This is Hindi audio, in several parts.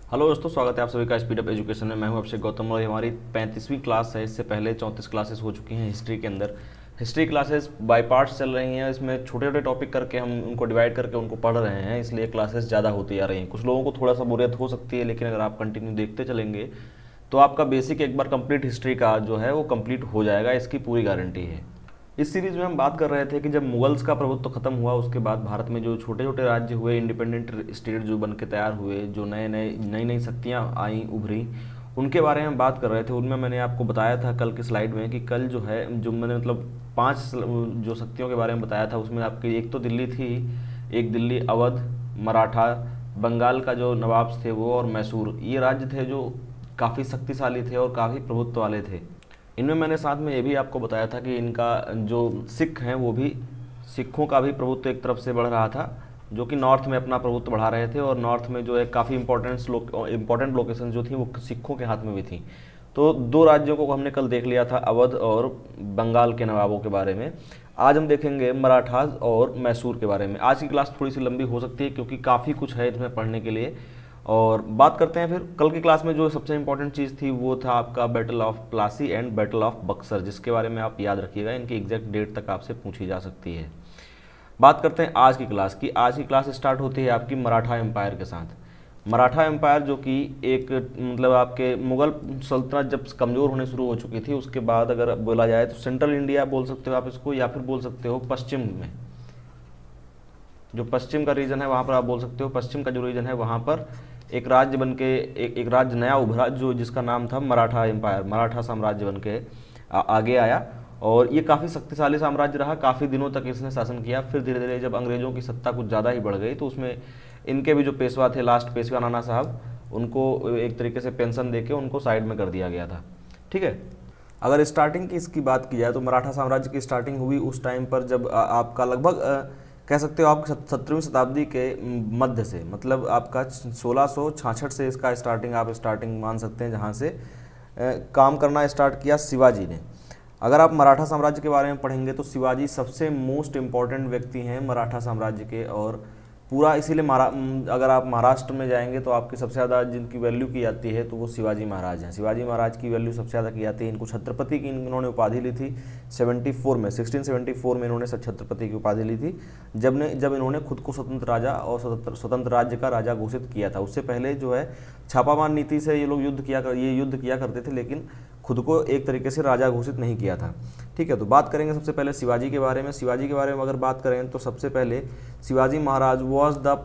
हेलो दोस्तों, स्वागत है आप सभी का स्पीड अप एजुकेशन में। मैं हूं अभिषेक गौतम और हमारी 35वीं क्लास है। इससे पहले 34 क्लासेस हो चुकी हैं हिस्ट्री के अंदर। हिस्ट्री क्लासेस बाय पार्ट्स चल रही हैं, इसमें छोटे छोटे टॉपिक करके हम उनको डिवाइड करके उनको पढ़ रहे हैं, इसलिए क्लासेस ज़्यादा होती जा रही हैं। कुछ लोगों को थोड़ा सा बोरियत हो सकती है, लेकिन अगर आप कंटिन्यू देखते चलेंगे तो आपका बेसिक एक बार कंप्लीट हिस्ट्री का जो है वो कंप्लीट हो जाएगा, इसकी पूरी गारंटी है। इस सीरीज में हम बात कर रहे थे कि जब मुगल्स का प्रभुत्व खत्म हुआ उसके बाद भारत में जो छोटे छोटे राज्य हुए, इंडिपेंडेंट स्टेट जो बन के तैयार हुए, जो नई नई शक्तियाँ आई उभरी, उनके बारे में बात कर रहे थे। उनमें मैंने आपको बताया था कल की स्लाइड में कि कल जो है जो मैंने मतलब 5 जो शक्तियों के बारे में बताया था, उसमें आपकी एक तो दिल्ली थी, एक दिल्ली, अवध, मराठा, बंगाल का जो नवाब थे वो, और मैसूर। ये राज्य थे जो काफ़ी शक्तिशाली थे और काफ़ी प्रभुत्व वाले थे। इनमें मैंने साथ में ये भी आपको बताया था कि इनका जो सिख हैं वो भी, सिखों का भी प्रभुत्व एक तरफ से बढ़ रहा था, जो कि नॉर्थ में अपना प्रभुत्व बढ़ा रहे थे, और नॉर्थ में जो है काफ़ी इंपॉर्टेंट लोकेशन जो थी वो सिखों के हाथ में भी थी। तो दो राज्यों को हमने कल देख लिया था, अवध और बंगाल के नवाबों के बारे में। आज हम देखेंगे मराठास और मैसूर के बारे में। आज की क्लास थोड़ी सी लंबी हो सकती है क्योंकि काफ़ी कुछ है इसमें पढ़ने के लिए। और बात करते हैं फिर कल की क्लास में जो सबसे इंपॉर्टेंट चीज़ थी वो था आपका battle of Plassey and battle of Buxar, जिसके बारे में आप याद रखिएगा, इनकी एग्जैक्ट डेट तक आपसे पूछी जा सकती है। बात करते हैं आज की क्लास की। आज की क्लास स्टार्ट होती है आपकी मराठा एम्पायर के साथ। मराठा एम्पायर जो कि एक मतलब आपके मुगल सल्तनत जब कमज़ोर होने शुरू हो चुकी थी उसके बाद अगर बोला जाए तो सेंट्रल इंडिया बोल सकते हो आप इसको, या फिर बोल सकते हो पश्चिम में, जो पश्चिम का रीजन है वहाँ पर आप बोल सकते हो। पश्चिम का जो रीजन है वहाँ पर एक राज्य बन के एक राज्य नया उभरा जो जिसका नाम था मराठा एम्पायर, मराठा साम्राज्य बन के आगे आया। और ये काफ़ी शक्तिशाली साम्राज्य रहा, काफ़ी दिनों तक इसने शासन किया। फिर धीरे धीरे जब अंग्रेज़ों की सत्ता कुछ ज़्यादा ही बढ़ गई तो उसमें इनके भी जो पेशवा थे, लास्ट पेशवा नाना साहब, उनको एक तरीके से पेंशन देके उनको साइड में कर दिया गया था। ठीक है, अगर स्टार्टिंग की इसकी बात की जाए तो मराठा साम्राज्य की स्टार्टिंग हुई उस टाइम पर जब आपका लगभग कह सकते हो आप 17वीं शताब्दी के मध्य से, मतलब आपका 1666 से इसका स्टार्टिंग मान सकते हैं, जहाँ से काम करना स्टार्ट किया शिवाजी ने। अगर आप मराठा साम्राज्य के बारे में पढ़ेंगे तो शिवाजी सबसे मोस्ट इम्पॉर्टेंट व्यक्ति हैं मराठा साम्राज्य के। और पूरा इसीलिए अगर आप महाराष्ट्र में जाएंगे तो आपकी सबसे ज़्यादा जिनकी वैल्यू की जाती है तो वो शिवाजी महाराज हैं। शिवाजी महाराज की वैल्यू सबसे ज़्यादा की जाती है। इनको छत्रपति की इन्होंने उपाधि ली थी 1674 में इन्होंने छत्रपति की उपाधि ली थी, जब इन्होंने खुद को स्वतंत्र राजा और स्वतंत्र राज्य का राजा घोषित किया था। उससे पहले जो है छापामार नीति से ये लोग युद्ध किया करते थे, लेकिन खुद को एक तरीके से राजा घोषित नहीं किया था। ठीक है, तो बात करेंगे सबसे पहले शिवाजी के बारे में। शिवाजी के बारे में अगर बात करें तो सबसे पहले Shivaji Maharaj was the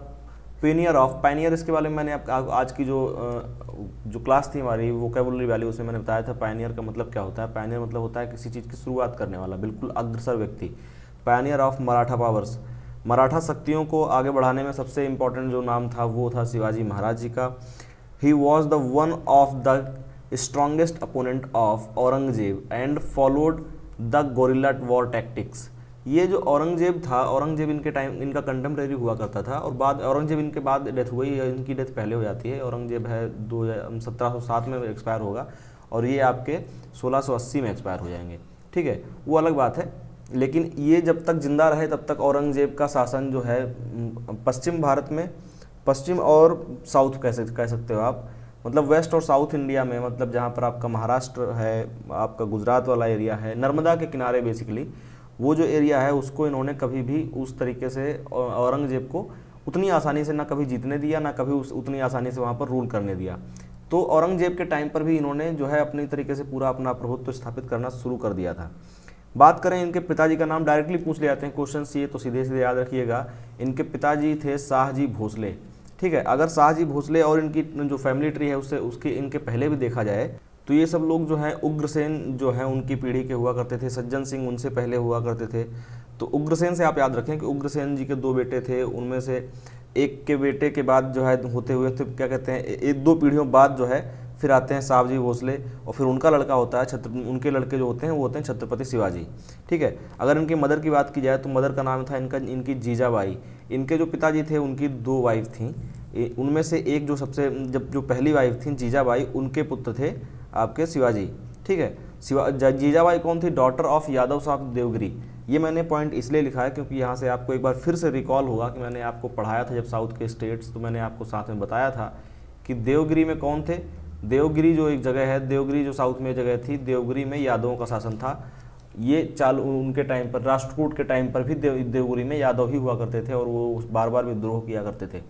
Pioneer. इसके बारे में मैंने आज की जो क्लास थी हमारी वोकैबुलरी वैल्यू, उसमें मैंने बताया था पायनियर का मतलब क्या होता है। पायनियर मतलब होता है किसी चीज़ की शुरुआत करने वाला, बिल्कुल अग्रसर व्यक्ति। Pioneer of Maratha powers, Maratha शक्तियों को आगे बढ़ाने में सबसे इंपॉर्टेंट जो नाम था वो था शिवाजी महाराज जी का। ही was the one of the strongest opponent of Aurangzeb and followed the gorilla war tactics. ये जो औरंगजेब था, औरंगजेब इनके टाइम इनका कंटेम्प्रेरी हुआ करता था, और बाद औरंगजेब इनके बाद डेथ हुई, इनकी डेथ पहले हो जाती है। औरंगजेब है 1707 में एक्सपायर होगा और ये आपके 1680 में एक्सपायर हो जाएंगे। ठीक है, वो अलग बात है, लेकिन ये जब तक जिंदा रहे तब तक औरंगजेब का शासन जो है पश्चिम भारत में, पश्चिम और साउथ कह सकते हो आप, मतलब वेस्ट और साउथ इंडिया में, मतलब जहाँ पर आपका महाराष्ट्र है, आपका गुजरात वाला एरिया है, नर्मदा के किनारे बेसिकली, वो जो एरिया है उसको इन्होंने कभी भी उस तरीके से औरंगजेब को उतनी आसानी से ना कभी जीतने दिया, ना कभी उतनी आसानी से वहाँ पर रूल करने दिया। तो औरंगजेब के टाइम पर भी इन्होंने जो है अपनी तरीके से पूरा अपना प्रभुत्व स्थापित करना शुरू कर दिया था। बात करें इनके पिताजी का नाम, डायरेक्टली पूछ ले जाते हैं क्वेश्चन ये, तो सीधे सीधे याद रखिएगा। इनके पिताजी थे शाहजी भोसले। ठीक है, अगर शाहजी भोसले और इनकी जो फैमिली ट्री है उसके इनके पहले भी देखा जाए तो ये सब लोग जो हैं उग्रसेन जो हैं उनकी पीढ़ी के हुआ करते थे। सज्जन सिंह उनसे पहले हुआ करते थे। तो उग्रसेन से आप याद रखें कि उग्रसेन जी के 2 बेटे थे, उनमें से एक के बेटे के बाद जो है होते हुए तो क्या कहते हैं 1-2 पीढ़ियों बाद जो है फिर आते हैं शाहजी भोसले, और फिर उनका लड़का होता है उनके लड़के जो होते हैं वो होते हैं छत्रपति शिवाजी। ठीक है, अगर इनकी मदर की बात की जाए तो मदर का नाम था इनकी जीजाबाई। इनके जो पिताजी थे उनकी 2 वाइफ थीं, उनमें से एक जो पहली वाइफ थी जीजाबाई, उनके पुत्र थे आपके शिवाजी। ठीक है, जीजाबाई कौन थी? डॉटर ऑफ यादव साहब देवगिरी। ये मैंने पॉइंट इसलिए लिखा है क्योंकि यहाँ से आपको एक बार फिर से रिकॉल होगा कि मैंने आपको पढ़ाया था जब साउथ के स्टेट्स, तो मैंने आपको साथ में बताया था कि देवगिरी में कौन थे। देवगिरी जो एक जगह है, देवगिरी जो साउथ में जगह थी, देवगिरी में यादवों का शासन था। ये चालू उनके टाइम पर, राष्ट्रकूट के टाइम पर भी देवगिरी में यादव ही हुआ करते थे और वो बार बार विद्रोह किया करते थे।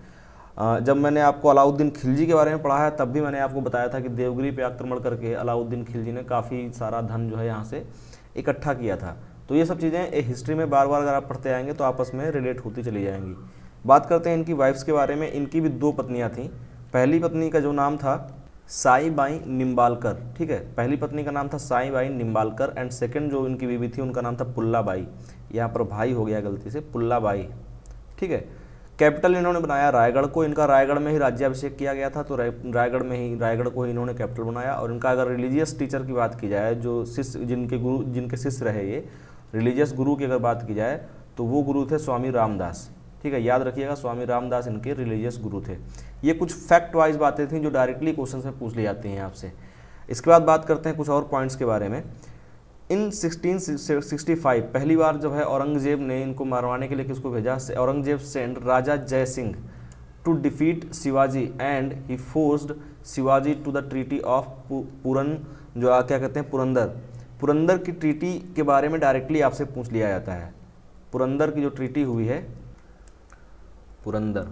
जब मैंने आपको अलाउद्दीन खिलजी के बारे में पढ़ा है तब भी मैंने आपको बताया था कि देवगिरी पे आक्रमण करके अलाउद्दीन खिलजी ने काफ़ी सारा धन जो है यहाँ से इकट्ठा किया था। तो ये सब चीज़ें हिस्ट्री में बार बार अगर आप पढ़ते आएंगे तो आपस में रिलेट होती चली जाएंगी। बात करते हैं इनकी वाइफ्स के बारे में। इनकी भी 2 पत्नियाँ थीं। पहली पत्नी का जो नाम था साईबाई निम्बालकर, ठीक है, पहली पत्नी का नाम था साईबाई निम्बालकर एंड सेकंड जो इनकी बीवी थी उनका नाम था पुल्लाबाई। यहाँ पर भाई हो गया गलती से, पुल्लाबाई, ठीक है। कैपिटल इन्होंने बनाया रायगढ़ को। इनका रायगढ़ में ही राज्याभिषेक किया गया था, तो रायगढ़ को ही इन्होंने कैपिटल बनाया। और इनका अगर रिलीजियस टीचर की बात की जाए, जो शिष्य जिनके शिष्य रहे, ये रिलीजियस गुरु की अगर बात की जाए तो वो गुरु थे स्वामी रामदास, ठीक है, याद रखिएगा, स्वामी रामदास इनके रिलीजियस गुरु थे। ये कुछ फैक्ट वाइज बातें थी जो डायरेक्टली क्वेश्चन में पूछ ली जाती हैं आपसे। इसके बाद बात करते हैं कुछ और पॉइंट्स के बारे में। इन 1665 पहली बार जो है औरंगजेब ने इनको मारवाने के लिए किसको भेजा, Aurangzeb send Raja Jai Singh to defeat Shivaji and he forced Shivaji to the treaty of Puran, जो क्या कहते हैं पुरंदर की ट्रीटी के बारे में डायरेक्टली आपसे पूछ लिया जाता है। पुरंदर की जो ट्रीटी हुई है, पुरंदर,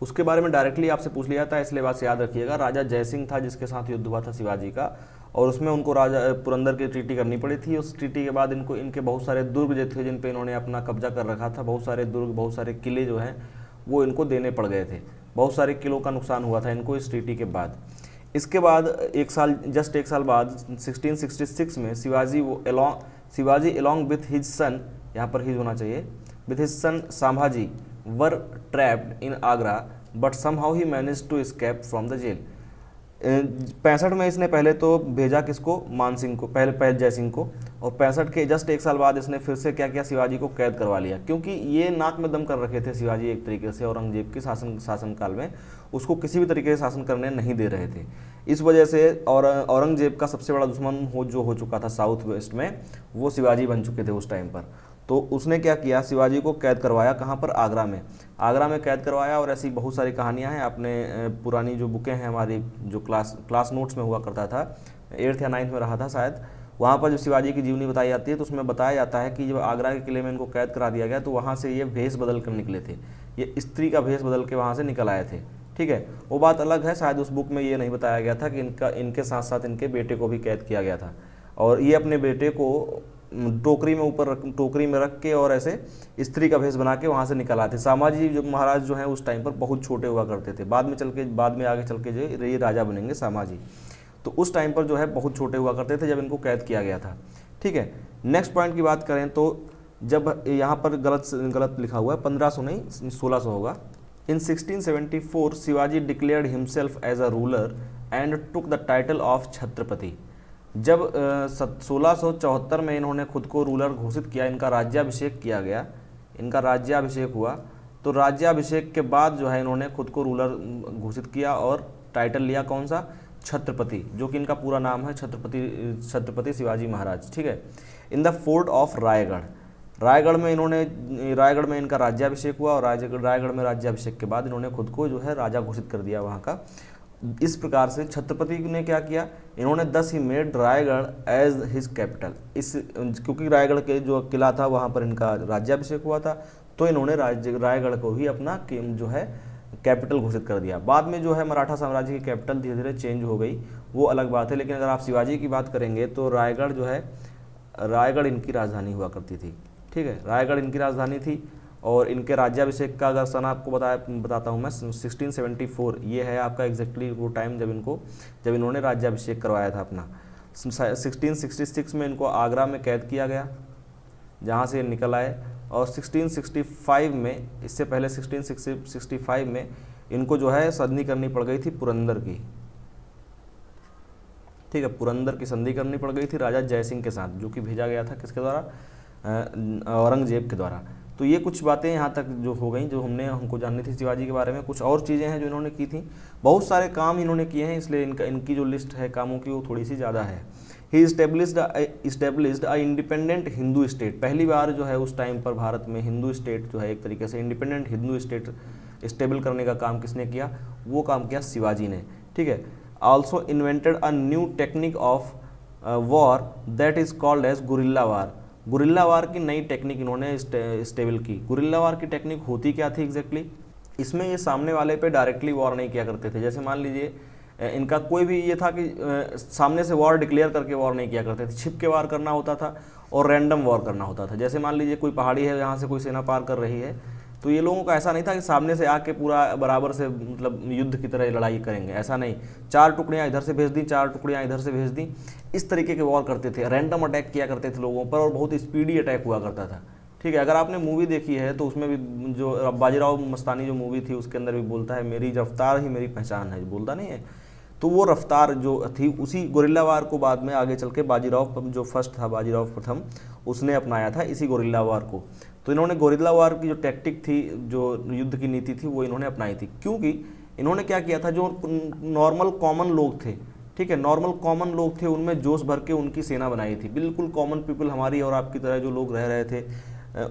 उसके बारे में डायरेक्टली आपसे पूछ लिया जाता है, इसलिए बात याद रखिएगा। राजा जयसिंह था जिसके साथ युद्ध हुआ था शिवाजी का, और उसमें उनको राजा पुरंदर की ट्रीटी करनी पड़ी थी। उस ट्रीटी के बाद इनको इनके बहुत सारे दुर्ग जो थे जिन पे इन्होंने अपना कब्जा कर रखा था, बहुत सारे दुर्ग, बहुत सारे किले जो हैं वो इनको देने पड़ गए थे। बहुत सारे किलों का नुकसान हुआ था इनको इस ट्रीटी के बाद। इसके बाद जस्ट एक साल बाद 1666 में Shivaji along with his son, यहाँ पर हिज होना चाहिए, with his son Sambhaji were trapped in Agra but somehow he managed to escape from the jail. 65 में इसने पहले तो भेजा किसको, मान सिंह को, पहले जय सिंह को, और 65 के जस्ट एक साल बाद इसने फिर से क्या किया, शिवाजी को कैद करवा लिया, क्योंकि ये नाक में दम कर रखे थे शिवाजी एक तरीके से औरंगजेब के शासनकाल में, उसको किसी भी तरीके से शासन करने नहीं दे रहे थे। इस वजह से औरंगजेब का सबसे बड़ा दुश्मन हो चुका था साउथ वेस्ट में, वो शिवाजी बन चुके थे उस टाइम पर। तो उसने क्या किया, शिवाजी को कैद करवाया, कहाँ पर, आगरा में कैद करवाया। और ऐसी बहुत सारी कहानियाँ हैं, आपने पुरानी जो बुकें हैं हमारी, जो क्लास नोट्स में हुआ करता था, 8th या 9th में रहा था शायद, वहाँ पर जब शिवाजी की जीवनी बताई जाती है तो उसमें बताया जाता है कि जब आगरा के किले में इनको कैद करा दिया गया तो वहाँ से ये भेष बदल कर निकले थे, ये स्त्री का भेष बदल के वहाँ से निकल आए थे, ठीक है। वो बात अलग है, शायद उस बुक में ये नहीं बताया गया था कि इनके साथ साथ इनके बेटे को भी कैद किया गया था, और ये अपने बेटे को टोकरी में रख के और ऐसे स्त्री का भेष बना के वहाँ से निकल आते। सामाजी जो महाराज जो हैं उस टाइम पर बहुत छोटे हुआ करते थे, बाद में आगे चल के जो ये राजा बनेंगे सामाजी, तो उस टाइम पर जो है बहुत छोटे हुआ करते थे जब इनको कैद किया गया था, ठीक है। नेक्स्ट पॉइंट की बात करें तो जब यहाँ पर गलत लिखा हुआ है, 1500 नहीं 1600 होगा। In 1674 Shivaji declared himself as a ruler and took the title of Chhatrapati. जब 1674 में इन्होंने खुद को रूलर घोषित किया, इनका राज्याभिषेक किया गया, इनका राज्याभिषेक हुआ, तो राज्याभिषेक के बाद जो है इन्होंने खुद को रूलर घोषित किया और टाइटल लिया कौन सा, छत्रपति, जो कि इनका पूरा नाम है छत्रपति शिवाजी महाराज, ठीक है। In the fort of Raigarh में इनका राज्याभिषेक हुआ, और रायगढ़ में राज्याभिषेक के बाद इन्होंने खुद को जो है राजा घोषित कर दिया वहाँ का। इस प्रकार से छत्रपति ने क्या किया, इन्होंने 10 he made Raigad as his capital. क्योंकि रायगढ़ के जो किला था वहाँ पर इनका राज्याभिषेक हुआ था, तो इन्होंने रायगढ़ को ही अपना जो है कैपिटल घोषित कर दिया। बाद में जो है मराठा साम्राज्य की कैपिटल धीरे धीरे चेंज हो गई, वो अलग बात है, लेकिन अगर आप शिवाजी की बात करेंगे तो रायगढ़ इनकी राजधानी हुआ करती थी, ठीक है, रायगढ़ इनकी राजधानी थी। और इनके राज्याभिषेक का अगर सन आपको बताता हूँ मैं, 1674, ये है आपका एग्जैक्टली वो टाइम जब इन्होंने राज्याभिषेक करवाया था अपना। 1666 में इनको आगरा में कैद किया गया, जहाँ से निकल आए, और 1665 में, इससे पहले 1665 में इनको जो है संधि करनी पड़ गई थी पुरंदर की, ठीक है, पुरंदर की संधि करनी पड़ गई थी राजा जयसिंह के साथ, जो कि भेजा गया था किसके द्वारा, औरंगजेब के द्वारा। तो ये कुछ बातें यहाँ तक जो हो गई जो हमको जाननी थी शिवाजी के बारे में। कुछ और चीज़ें हैं जो इन्होंने की थी, बहुत सारे काम इन्होंने किए हैं, इसलिए इनकी जो लिस्ट है कामों की वो थोड़ी सी ज़्यादा है। He established a independent Hindu state, पहली बार जो है उस टाइम पर भारत में हिंदू स्टेट जो है एक तरीके से इंडिपेंडेंट हिंदू स्टेट स्टेबल करने का काम किसने किया? वो काम किया शिवाजी ने, ठीक है। Also invented a new technique of war that is called as guerrilla war. Guerrilla war की नई टेक्निक इन्होंने स्टेबल की। गुरिल्ला वार की टेक्निक होती क्या थी एग्जैक्टली? इसमें ये सामने वाले पे डायरेक्टली वॉर नहीं किया करते थे। जैसे मान लीजिए इनका कोई भी ये था कि सामने से वॉर डिक्लेयर करके वॉर नहीं किया करते थे, छिप के वार करना होता था और रैंडम वॉर करना होता था। जैसे मान लीजिए कोई पहाड़ी है, यहाँ से कोई सेना पार कर रही है, तो ये लोगों का ऐसा नहीं था कि सामने से आके पूरा बराबर से मतलब युद्ध की तरह लड़ाई करेंगे, ऐसा नहीं। 4 टुकड़ियाँ इधर से भेज दी, 4 टुकड़ियाँ इधर से भेज दी, इस तरीके के वॉर करते थे। रैंडम अटैक किया करते थे लोगों पर और बहुत स्पीडी अटैक हुआ करता था, ठीक है। अगर आपने मूवी देखी है तो उसमें भी जो बाजीराव मस्तानी जो मूवी थी उसके अंदर भी बोलता है, मेरी रफ्तार ही मेरी पहचान है, बोलता नहीं है? तो वो रफ्तार जो थी उसी गोरिल्ला वार को बाद में आगे चल के बाजीराव जो फर्स्ट था, बाजीराव प्रथम, उसने अपनाया था इसी गोरिल्ला वार को। तो इन्होंने गोरिल्ला वार की जो टैक्टिक थी, जो युद्ध की नीति थी, वो इन्होंने अपनाई थी। क्योंकि इन्होंने क्या किया था, जो नॉर्मल कॉमन लोग थे, ठीक है, नॉर्मल कॉमन लोग थे, उनमें जोश भर के उनकी सेना बनाई थी। बिल्कुल कॉमन पीपल, हमारी और आपकी तरह जो लोग रह रहे थे,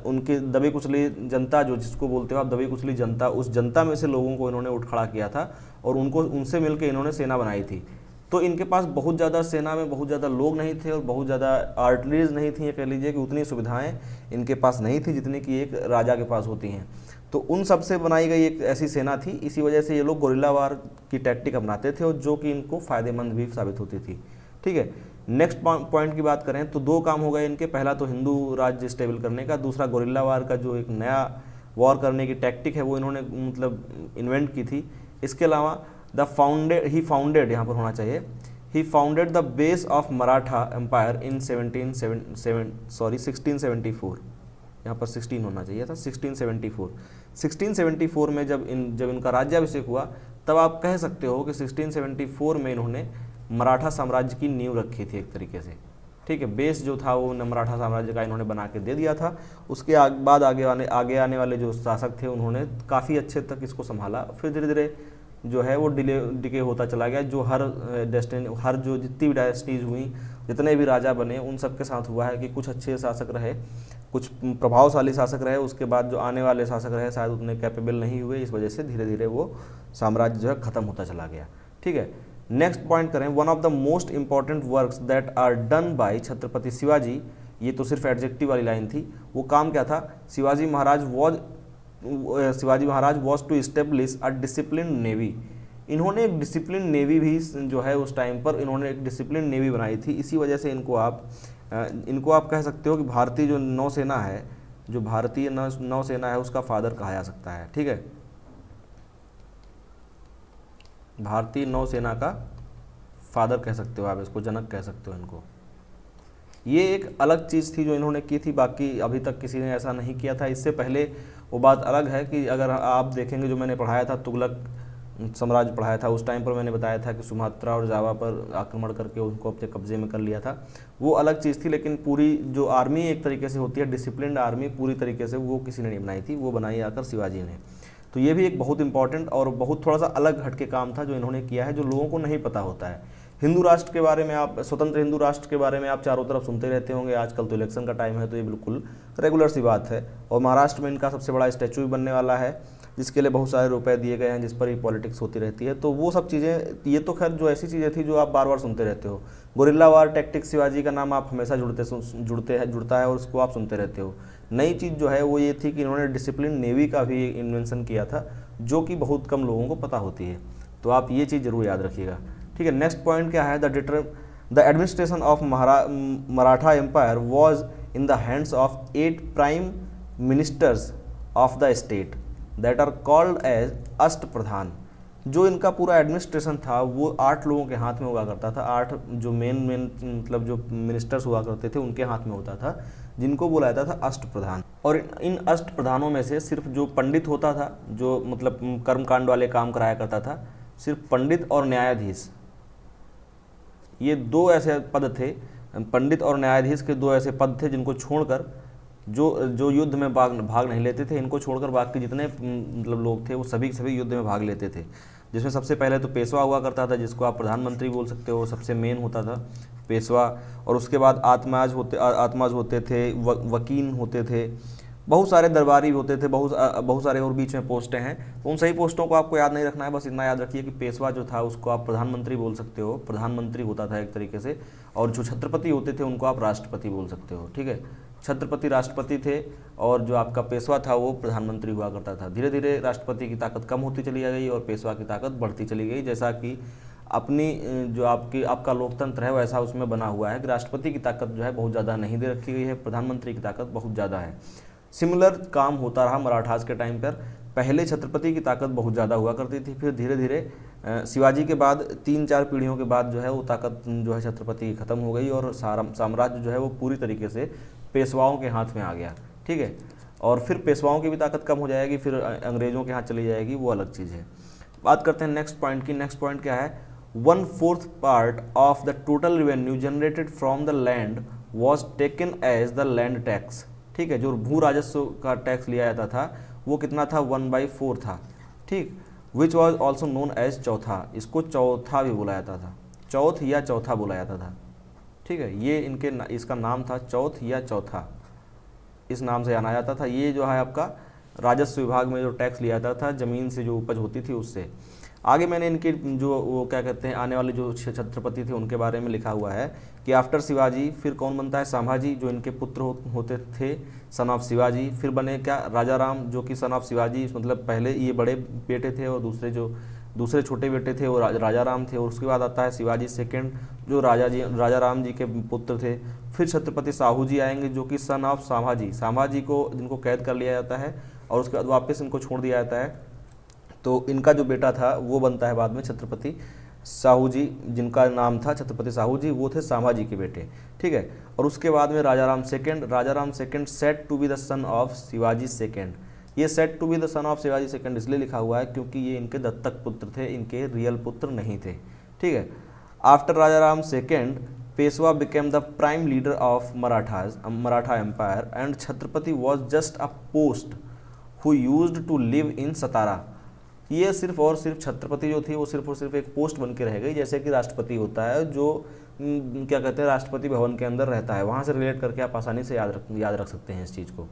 उनके दबी कुचली जनता, जो जिसको बोलते हो आप दबी कुचली जनता, उस जनता में से लोगों को इन्होंने उठ खड़ा किया था और उनको उनसे मिलकर इन्होंने सेना बनाई थी। तो इनके पास बहुत ज़्यादा सेना में बहुत ज़्यादा लोग नहीं थे और बहुत ज़्यादा आर्टिलरीज नहीं थी, ये कह लीजिए कि उतनी सुविधाएं इनके पास नहीं थी जितनी कि एक राजा के पास होती हैं। तो उन सब से बनाई गई एक ऐसी सेना थी, इसी वजह से ये लोग गोरिल्ला वार की टैक्टिक अपनाते थे और जो कि इनको फ़ायदेमंद भी साबित होती थी, ठीक है। नेक्स्ट पॉइंट की बात करें तो 2 काम हो गए इनके। पहला तो हिंदू राज्य स्टेबल करने का, दूसरा गोरिल्ला वार का जो एक नया वॉर करने की टैक्टिक है वो इन्होंने मतलब इन्वेंट की थी। इसके अलावा ही फाउंडेड यहाँ पर होना चाहिए, he founded the base of Maratha empire in 1674। यहाँ पर 16 होना चाहिए था, 1674। 1674 में जब इनका राज्याभिषेक हुआ, तब आप कह सकते हो कि 1674 में इन्होंने मराठा साम्राज्य की नींव रखी थी एक तरीके से, ठीक है। बेस जो था वो मराठा साम्राज्य का इन्होंने बना के दे दिया था। उसके बाद आगे आने वाले जो शासक थे उन्होंने काफ़ी अच्छे तक इसको संभाला। फिर धीरे धीरे जो है वो डिके होता चला गया। जो हर जो जितनी भी डायनेस्टीज हुई, जितने भी राजा बने, उन सब के साथ हुआ है कि कुछ अच्छे शासक रहे, कुछ प्रभावशाली शासक रहे, उसके बाद जो आने वाले शासक रहे शायद उतने कैपेबल नहीं हुए, इस वजह से धीरे धीरे वो साम्राज्य जो है ख़त्म होता चला गया, ठीक है। नेक्स्ट पॉइंट करें, one of the most important works that are done by Chhatrapati Shivaji. ये तो सिर्फ एडजेक्टिव वाली लाइन थी। वो काम क्या था? Shivaji Maharaj was to establish a discipline navy. इन्होंने एक डिसिप्लिन नेवी भी जो है उस टाइम पर इन्होंने एक डिसिप्लिन नेवी बनाई थी। इसी वजह से इनको आप कह सकते हो कि भारतीय जो नौसेना है, जो भारतीय नौसेना है, उसका फादर कहा जा सकता है, ठीक है। भारतीय नौसेना का फादर कह सकते हो आप इसको, जनक कह सकते हो इनको। ये एक अलग चीज़ थी जो इन्होंने की थी, बाकी अभी तक किसी ने ऐसा नहीं किया था। इससे पहले वो बात अलग है कि अगर आप देखेंगे, जो मैंने पढ़ाया था, तुगलक साम्राज्य पढ़ाया था, उस टाइम पर मैंने बताया था कि सुमात्रा और जावा पर आक्रमण करके उनको अपने कब्जे में कर लिया था। वो अलग चीज़ थी, लेकिन पूरी जो आर्मी एक तरीके से होती है, डिसिप्लिन्ड आर्मी पूरी तरीके से, वो किसी ने नहीं बनाई थी, वो बनाई आकर शिवाजी ने। तो ये भी एक बहुत इंपॉर्टेंट और बहुत थोड़ा सा अलग हटके काम था जो इन्होंने किया है, जो लोगों को नहीं पता होता है। हिंदू राष्ट्र के बारे में आप, स्वतंत्र हिंदू राष्ट्र के बारे में आप चारों तरफ सुनते रहते होंगे। आजकल तो इलेक्शन का टाइम है, तो ये बिल्कुल रेगुलर सी बात है। और महाराष्ट्र में इनका सबसे बड़ा स्टैचू भी बनने वाला है, जिसके लिए बहुत सारे रुपए दिए गए हैं, जिस पर ही पॉलिटिक्स होती रहती है। तो वो सब चीज़ें, ये तो खैर जो ऐसी चीज़ें थी जो आप बार बार सुनते रहते हो। गोरिल्ला वार टैक्टिक्स, शिवाजी का नाम आप हमेशा जुड़ता है और उसको आप सुनते रहते हो। नई चीज़ जो है वो ये थी कि इन्होंने डिसिप्लिन नेवी का भी इन्वेंशन किया था, जो कि बहुत कम लोगों को पता होती है। तो आप ये चीज़ जरूर याद रखिएगा, ठीक है। नेक्स्ट पॉइंट क्या है? The administration of Maratha empire was in the hands of 8 prime ministers of the state that are called as Ashtapradhan. जो इनका पूरा एडमिनिस्ट्रेशन था वो 8 लोगों के हाथ में हुआ करता था। 8 जो मेन मतलब जो मिनिस्टर्स हुआ करते थे उनके हाथ में होता था, जिनको बोला जाता था अष्टप्रधान। और इन अष्टप्रधानों में से सिर्फ जो पंडित होता था, जो मतलब कर्मकांड वाले काम कराया करता था, सिर्फ पंडित और न्यायाधीश, ये 2 ऐसे पद थे। पंडित और न्यायाधीश के 2 ऐसे पद थे जिनको छोड़कर जो युद्ध में भाग नहीं लेते थे, इनको छोड़कर बाकी जितने मतलब लोग थे वो सभी युद्ध में भाग लेते थे। जिसमें सबसे पहले तो पेशवा हुआ करता था, जिसको आप प्रधानमंत्री बोल सकते हो, सबसे मेन होता था पेशवा। और उसके बाद आत्माज होते थे, वकील होते थे, बहुत सारे दरबारी होते थे, बहुत सारे और बीच में पोस्टें हैं, उन सही पोस्टों को आपको याद नहीं रखना है, बस इतना याद रखिए कि पेशवा जो था उसको आप प्रधानमंत्री बोल सकते हो, प्रधानमंत्री होता था एक तरीके से, और जो छत्रपति होते थे उनको आप राष्ट्रपति बोल सकते हो, ठीक है। छत्रपति राष्ट्रपति थे और जो आपका पेशवा था वो प्रधानमंत्री हुआ करता था। धीरे धीरे राष्ट्रपति की ताकत कम होती चली गई और पेशवा की ताकत बढ़ती चली गई, जैसा कि अपनी जो आपका लोकतंत्र है वैसा उसमें बना हुआ है कि राष्ट्रपति की ताकत जो है बहुत ज़्यादा नहीं दे रखी गई है, प्रधानमंत्री की ताकत बहुत ज़्यादा है। सिमिलर काम होता रहा मराठास के टाइम पर। पहले छत्रपति की ताकत बहुत ज़्यादा हुआ करती थी, फिर धीरे धीरे शिवाजी के बाद 3-4 पीढ़ियों के बाद जो है वो ताकत जो है छत्रपति की ख़त्म हो गई और साम्राज्य जो है वो पूरी तरीके से पेशवाओं के हाथ में आ गया, ठीक है। और फिर पेशवाओं की भी ताकत कम हो जाएगी, फिर अंग्रेज़ों के हाथ चली जाएगी, वो अलग चीज़ है। बात करते हैं नेक्स्ट पॉइंट की। नेक्स्ट पॉइंट क्या है, 1/4 part of the total revenue generated from the land was taken as the land tax, ठीक है। जो भू राजस्व का टैक्स लिया जाता था वो कितना था, 1/4 था, ठीक। Which was also known as chautha, इसको चौथा भी बोला जाता था, चौथ या चौथा बोला जाता था, ठीक है। ये इसका नाम था चौथ या चौथा, इस नाम से जाना जाता था। ये जो है आपका राजस्व विभाग में जो टैक्स लिया जाता था ज़मीन से जो उपज होती थी उससे। आगे मैंने इनके जो वो क्या कहते हैं आने वाले जो छत्रपति थे उनके बारे में लिखा हुआ है कि आफ्टर शिवाजी फिर कौन बनता है, संभाजी, जो इनके पुत्र होते थे, सन ऑफ शिवाजी। फिर बने क्या, राजा राम, जो कि सन ऑफ शिवाजी, मतलब पहले ये बड़े बेटे थे और दूसरे छोटे बेटे थे वो राजा राम थे। और उसके बाद आता है शिवाजी सेकंड, जो राजा राम जी के पुत्र थे। फिर छत्रपति साहू जी आएंगे जो कि सन ऑफ संभाजी को जिनको कैद कर लिया जाता है और उसके बाद वापस इनको छोड़ दिया जाता है। तो इनका जो बेटा था वो बनता है बाद में छत्रपति साहू जी, जिनका नाम था छत्रपति साहू जी, वो थे संभाजी के बेटे, ठीक है। और उसके बाद में Raja Ram second set to be the son of Shivaji second. ये set to be the son of Shivaji second इसलिए लिखा हुआ है क्योंकि ये इनके दत्तक पुत्र थे, इनके रियल पुत्र नहीं थे, ठीक है। After Raja Ram second Peshwa became the prime leader of Maratha empire and Chhatrapati was just a post who used to live in Satara. ये सिर्फ और सिर्फ छत्रपति जो थी वो सिर्फ और सिर्फ एक पोस्ट बन के रह गई, जैसे कि राष्ट्रपति होता है जो क्या कहते हैं राष्ट्रपति भवन के अंदर रहता है, वहाँ से रिलेट करके आप आसानी से याद रख सकते हैं इस चीज़ को।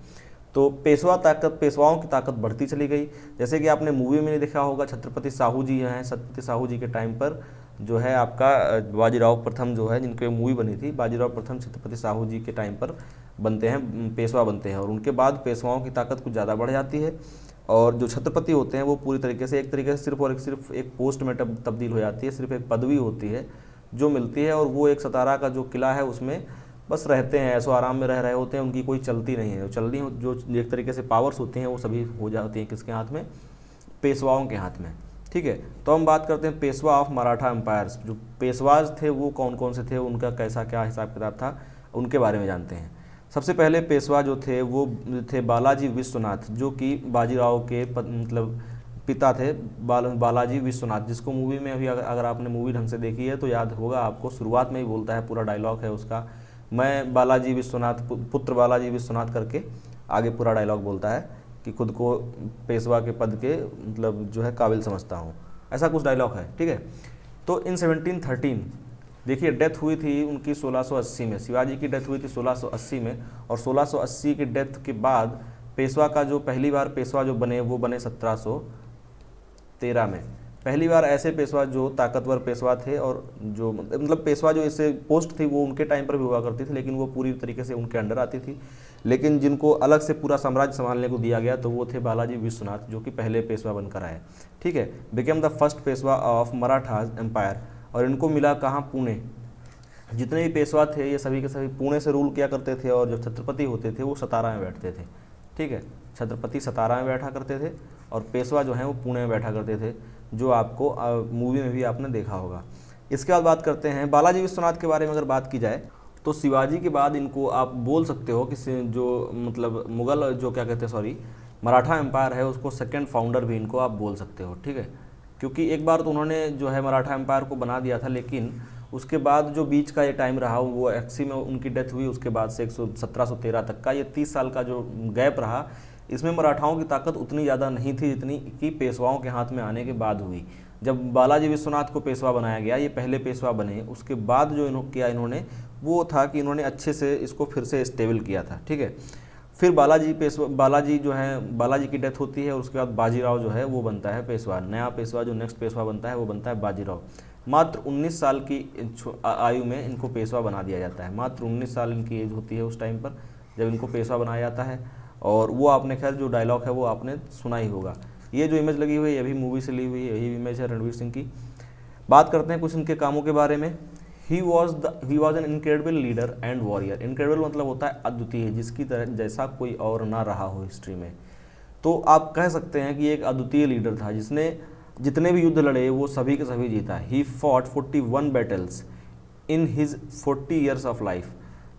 तो पेशवाओं की ताकत बढ़ती चली गई, जैसे कि आपने मूवी में देखा होगा छत्रपति साहू जी हैं, छत्रपति साहू जी के टाइम पर जो है आपका बाजीराव प्रथम जो है, जिनकी मूवी बनी थी, बाजीराव प्रथम छत्रपति साहू जी के टाइम पर बनते हैं, पेशवा बनते हैं और उनके बाद पेशवाओं की ताकत कुछ ज़्यादा बढ़ जाती है और जो छत्रपति होते हैं वो पूरी तरीके से सिर्फ एक पोस्ट में तब्दील हो जाती है, सिर्फ एक पदवी होती है जो मिलती है और वो एक सतारा का जो किला है उसमें बस रहते हैं, ऐसो आराम में रह रहे होते हैं, उनकी कोई चलती नहीं है। जो एक तरीके से पावर्स होती हैं वो सभी हो जाती हैं किसके हाथ में, पेशवाओं के हाथ में, ठीक है। तो हम बात करते हैं पेशवा ऑफ मराठा एम्पायर्स। जो पेशवाज थे वो कौन कौन से थे, उनका कैसा क्या हिसाब किताब था, उनके बारे में जानते हैं। सबसे पहले पेशवा जो थे वो थे बालाजी विश्वनाथ, जो कि बाजीराव के मतलब पिता थे, बालाजी विश्वनाथ, जिसको मूवी में अभी अगर आपने मूवी ढंग से देखी है तो याद होगा आपको, शुरुआत में ही बोलता है, पूरा डायलॉग है उसका, मैं बालाजी विश्वनाथ पुत्र बालाजी विश्वनाथ करके आगे पूरा डायलॉग बोलता है कि खुद को पेशवा के पद के मतलब जो है काबिल समझता हूँ, ऐसा कुछ डायलॉग है, ठीक है। तो इन 1713 देखिए डेथ हुई थी उनकी 1680 में, शिवाजी की डेथ हुई थी 1680 में और 1680 की डेथ के बाद पेशवा का जो पहली बार पेशवा जो बने वो बने 1713 में। पहली बार ऐसे पेशवा जो ताकतवर पेशवा थे और जो मतलब पेशवा जो इससे पोस्ट थी वो उनके टाइम पर भी हुआ करती थी, लेकिन वो पूरी तरीके से उनके अंडर आती थी, लेकिन जिनको अलग से पूरा साम्राज्य संभालने को दिया गया तो वो थे बालाजी विश्वनाथ, जो कि पहले पेशवा बनकर आए, ठीक है। Became the first Peshwa of Maratha empire, और इनको मिला कहाँ, पुणे। जितने भी पेशवा थे ये सभी के सभी पुणे से रूल किया करते थे और जो छत्रपति होते थे वो सतारा में बैठते थे, ठीक है। छत्रपति सतारा में बैठा करते थे और पेशवा जो हैं वो पुणे में बैठा करते थे, जो आपको मूवी में भी आपने देखा होगा। इसके बाद बात करते हैं बालाजी विश्वनाथ के बारे में। अगर बात की जाए तो शिवाजी के बाद इनको आप बोल सकते हो कि जो मतलब मुगल जो क्या कहते हैं मराठा एम्पायर है उसको सेकंड फाउंडर भी इनको आप बोल सकते हो, ठीक है। क्योंकि एक बार तो उन्होंने जो है मराठा एम्पायर को बना दिया था, लेकिन उसके बाद जो बीच का ये टाइम रहा वो 80 में उनकी डेथ हुई, उसके बाद से 1713 तक का ये 30 साल का जो गैप रहा, इसमें मराठाओं की ताकत उतनी ज़्यादा नहीं थी जितनी कि पेशवाओं के हाथ में आने के बाद हुई। जब बालाजी विश्वनाथ को पेशवा बनाया गया, ये पहले पेशवा बने, उसके बाद जो इन्होंने वो था कि इन्होंने अच्छे से इसको फिर से स्टेबल किया था, ठीक है। फिर बालाजी जो है, बालाजी की डेथ होती है और उसके बाद बाजीराव जो है वो बनता है पेशवा। नया पेशवा जो नेक्स्ट पेशवा बनता है वो बनता है बाजीराव। मात्र 19 साल की आयु में इनको पेशवा बना दिया जाता है। मात्र 19 साल इनकी एज होती है उस टाइम पर जब इनको पेशवा बनाया जाता है। और वो आपने खैर जो डायलॉग है वो आपने सुना ही होगा। ये जो इमेज लगी हुई है ये भी मूवी से ली हुई है, यही इमेज है रणवीर सिंह की। बात करते हैं कुछ इनके कामों के बारे में। He was an incredible leader and warrior. Incredible मतलब होता है अद्वितीय, जिसकी तरह जैसा कोई और ना रहा हो हिस्ट्री में। तो आप कह सकते हैं कि एक अद्वितीय लीडर था जिसने जितने भी युद्ध लड़े वो सभी के सभी जीता। He fought 41 battles in his 40 years of life.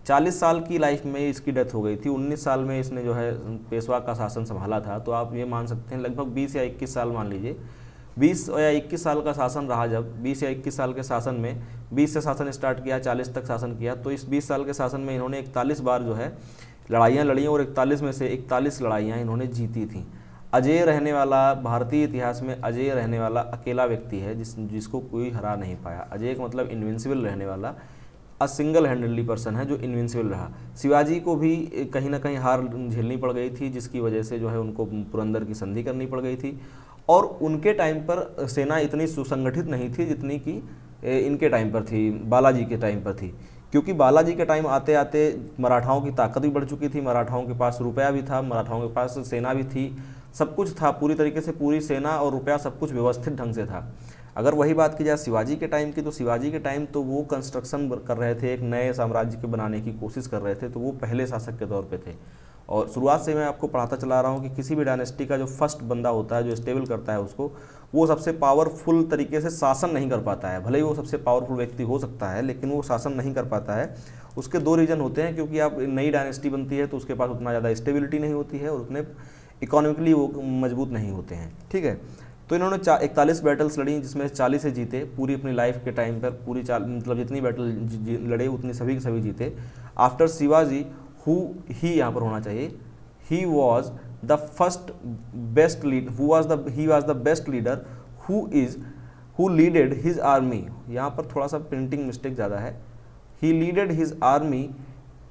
40 साल की लाइफ में इसकी डेथ हो गई थी। 19 साल में इसने जो है पेशवा का शासन संभाला था। तो आप ये मान सकते हैं लगभग 20 या 21 साल मान लीजिए, 20 या 21 साल का शासन रहा। जब 20 या 21 साल के शासन में 20 से शासन स्टार्ट किया, 40 तक शासन किया, तो इस 20 साल के शासन में इन्होंने 41 बार जो है लड़ाइयाँ लड़ी और 41 में से 41 लड़ाइयाँ इन्होंने जीती थी। अजेय रहने वाला, भारतीय इतिहास में अजेय रहने वाला अकेला व्यक्ति है जिसको कोई हरा नहीं पाया। अजेय का मतलब इनविंसिबल रहने वाला, अ सिंगल हैंडली पर्सन है जो इनविंसिबल रहा। शिवाजी को भी कहीं ना कहीं हार झेलनी पड़ गई थी, जिसकी वजह से जो है उनको पुरंदर की संधि करनी पड़ गई थी। और उनके टाइम पर सेना इतनी सुसंगठित नहीं थी जितनी कि इनके टाइम पर थी, बालाजी के टाइम पर थी। क्योंकि बालाजी के टाइम आते आते मराठाओं की ताकत भी बढ़ चुकी थी, मराठाओं के पास रुपया भी था, मराठाओं के पास सेना भी थी, सब कुछ था, पूरी तरीके से पूरी सेना और रुपया सब कुछ व्यवस्थित ढंग से था। अगर वही बात की जाए शिवाजी के टाइम की, तो शिवाजी के टाइम तो वो कंस्ट्रक्शन कर रहे थे, एक नए साम्राज्य के बनाने की कोशिश कर रहे थे, तो वो पहले शासक के तौर पे थे। और शुरुआत से मैं आपको पढ़ाता चला रहा हूँ कि किसी भी डायनेस्टी का जो फर्स्ट बंदा होता है, जो स्टेबल करता है उसको, वो सबसे पावरफुल तरीके से शासन नहीं कर पाता है। भले ही वो सबसे पावरफुल व्यक्ति हो सकता है, लेकिन वो शासन नहीं कर पाता है। उसके दो रीज़न होते हैं, क्योंकि आप नई डायनेस्टी बनती है तो उसके पास उतना ज़्यादा स्टेबिलिटी नहीं होती है और उतने इकोनॉमिकली वो मजबूत नहीं होते हैं। ठीक है, तो इन्होंने 41 बैटल्स लड़ी, जिसमें 40 से जीते पूरी अपनी लाइफ के टाइम पर। पूरी मतलब जितनी बैटल लड़े उतनी सभी के सभी जीते। आफ्टर शिवाजी हु ही यहाँ पर होना चाहिए, he was the first best lead he was the best leader who leaded his army. यहाँ पर थोड़ा सा प्रिंटिंग मिस्टेक ज़्यादा है। He leaded his army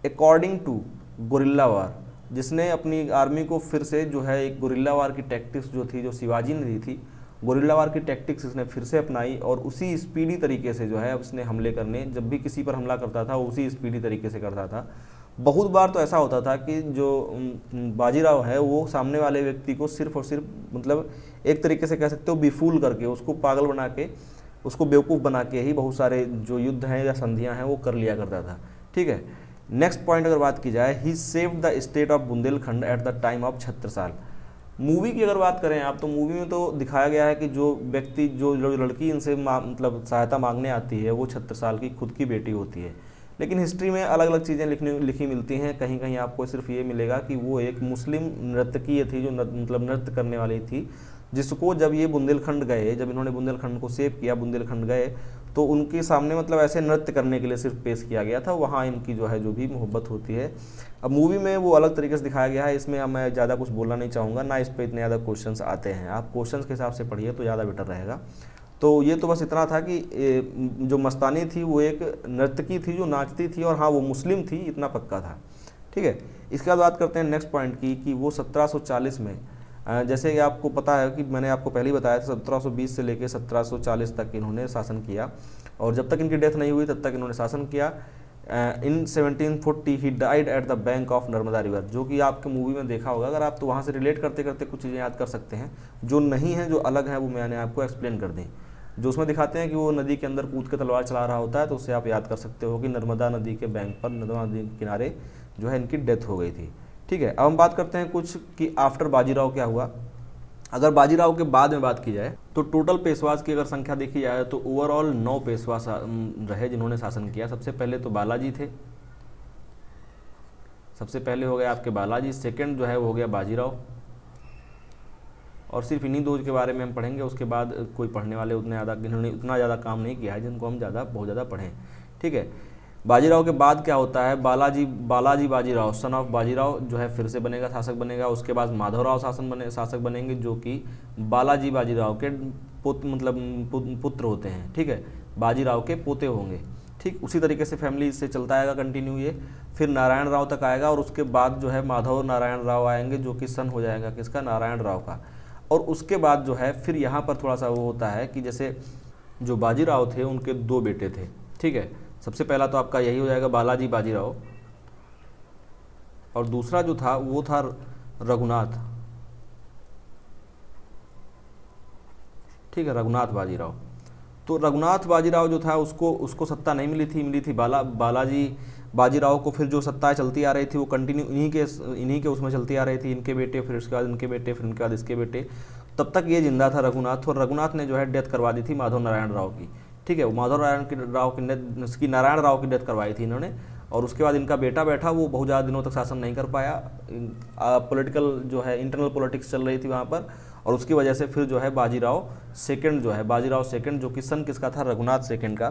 according to guerrilla war, जिसने अपनी आर्मी को फिर से जो है एक गुरिल्ला वार की टैक्टिक्स जो थी, जो शिवाजी ने दी थी, गुरिल्ला वार की टैक्टिक्स इसने फिर से अपनाई और उसी स्पीडी तरीके से जो है उसने हमले करने, जब भी किसी पर हमला करता था उसी स्पीडी तरीके से करता था। बहुत बार तो ऐसा होता था कि जो बाजीराव है वो सामने वाले व्यक्ति को सिर्फ और सिर्फ मतलब एक तरीके से कह सकते हो बेफूल करके, उसको पागल बना के, उसको बेवकूफ़ बना के ही बहुत सारे जो युद्ध हैं या संधियां हैं वो कर लिया करता था। ठीक है, नेक्स्ट पॉइंट अगर बात की जाए, he saved the state of Bundelkhand at the time of Chhatrasal. Movie की अगर बात करें आप, तो मूवी में तो दिखाया गया है कि जो व्यक्ति जो लड़की इनसे मतलब सहायता मांगने आती है वो छत्रसाल की खुद की बेटी होती है। लेकिन हिस्ट्री में अलग अलग चीज़ें लिखी मिलती हैं। कहीं कहीं आपको सिर्फ ये मिलेगा कि वो एक मुस्लिम नर्तकी थी जो मतलब नृत्य करने वाली थी, जिसको जब ये बुंदेलखंड गए, जब इन्होंने बुंदेलखंड को सेव किया, बुंदेलखंड गए, तो उनके सामने मतलब ऐसे नृत्य करने के लिए सिर्फ पेश किया गया था। वहाँ इनकी जो है जो भी मोहब्बत होती है, अब मूवी में वो अलग तरीके से दिखाया गया है। इसमें मैं ज़्यादा कुछ बोलना नहीं चाहूँगा, ना इस पर इतने ज़्यादा क्वेश्चंस आते हैं। आप क्वेश्चंस के हिसाब से पढ़िए तो ज़्यादा बेटर रहेगा। तो ये तो बस इतना था कि जो मस्तानी थी वो एक नर्तकी थी जो नाचती थी, और हाँ वो मुस्लिम थी, इतना पक्का था। ठीक है, इसके बाद बात करते हैं नेक्स्ट पॉइंट की कि वो 1740 में, जैसे कि आपको पता है कि मैंने आपको पहले ही बताया था, 1720 से लेकर 1740 तक इन्होंने शासन किया, और जब तक इनकी डेथ नहीं हुई तब तक इन्होंने शासन किया। इन 1740 he died at the bank of Narmada river, जो कि आपके मूवी में देखा होगा। अगर आप तो वहाँ से रिलेट करते करते कुछ चीज़ें याद कर सकते हैं, जो नहीं हैं जो अलग हैं वो मैंने आपको एक्सप्लेन कर दी। जो उसमें दिखाते हैं कि वो नदी के अंदर कूद के तलवार चला रहा होता है, तो उससे आप याद कर सकते हो कि नर्मदा नदी के बैंक पर, नर्मदा नदी के किनारे जो है इनकी डेथ हो गई थी। ठीक है, अब हम बात करते हैं कुछ कि आफ्टर बाजीराव क्या हुआ। अगर बाजीराव के बाद में बात की जाए तो टोटल पेशवास की अगर संख्या देखी जाए तो ओवरऑल 9 पेशवा रहे जिन्होंने शासन किया। सबसे पहले तो बालाजी थे, सबसे पहले हो गए आपके बालाजी, सेकंड जो है वो हो गया बाजीराव, और सिर्फ इन्हीं दो के बारे में हम पढ़ेंगे। उसके बाद कोई पढ़ने वाले उतने ज़्यादा, जिन्होंने उतना ज़्यादा काम नहीं किया है जिनको हम बहुत ज़्यादा पढ़ें। ठीक है, बाजीराव के बाद क्या होता है, बालाजी बाजीराव सन ऑफ बाजीराव जो है फिर से बनेगा, शासक बनेगा। उसके बाद माधवराव शासक बनेंगे, जो कि बालाजी बाजीराव के पुत्र होते हैं। ठीक है, बाजीराव के पोते होंगे। ठीक, उसी तरीके से फैमिली से चलता आएगा कंटिन्यू ये, फिर नारायण राव तक आएगा और उसके बाद जो है माधव नारायण राव आएंगे जो कि सन हो जाएगा किसका, नारायण राव का। और उसके बाद जो है फिर यहाँ पर थोड़ा सा वो होता है कि जैसे जो बाजीराव थे उनके 2 बेटे थे, ठीक है। सबसे पहला तो आपका यही हो जाएगा बालाजी बाजीराव, और दूसरा जो था वो था रघुनाथ, ठीक है, रघुनाथ बाजीराव। तो रघुनाथ बाजीराव जो था उसको सत्ता नहीं मिली थी बालाजी बाजीराव को। फिर जो सत्ता चलती आ रही थी वो कंटिन्यू इन्हीं के उसमें चलती आ रही थी, इनके बेटे, फिर उसके बाद इनके बेटे, फिर इनके बाद इसके बेटे। तब तक ये जिंदा था रघुनाथ, और रघुनाथ ने जो है डेथ करवा दी थी माधव नारायण राव की, ठीक है। माधव नारायण राव की डेथ करवाई थी इन्होंने, और उसके बाद इनका बेटा बैठा, वो बहुत ज़्यादा दिनों तक शासन नहीं कर पाया, पॉलिटिकल जो है इंटरनल पॉलिटिक्स चल रही थी वहाँ पर, और उसकी वजह से फिर जो है बाजीराव सेकंड जो है, बाजीराव सेकंड जो कि सन किसका था, रघुनाथ सेकंड का,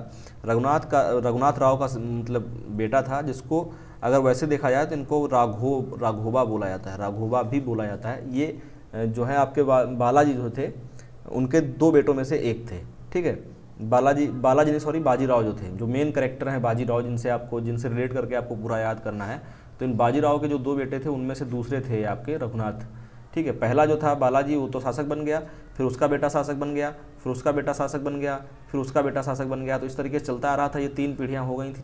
रघुनाथ राव का मतलब बेटा था, जिसको अगर वैसे देखा जाए तो इनको राघोबा बोला जाता है, राघोबा भी बोला जाता है। ये जो है आपके बालाजी जो थे उनके 2 बेटों में से एक थे, ठीक है। बाजीराव जो थे, जो मेन कैरेक्टर हैं बाजीराव, जिनसे रिलेट करके आपको पूरा याद करना है। तो इन बाजीराव के जो 2 बेटे थे उनमें से दूसरे थे आपके रघुनाथ, ठीक है। पहला जो था बालाजी वो तो शासक बन गया, फिर उसका बेटा शासक बन गया, फिर उसका बेटा शासक बन गया, फिर उसका बेटा शासक बन गया। तो इस तरीके से चलता आ रहा था, ये 3 पीढ़ियां हो गई थी।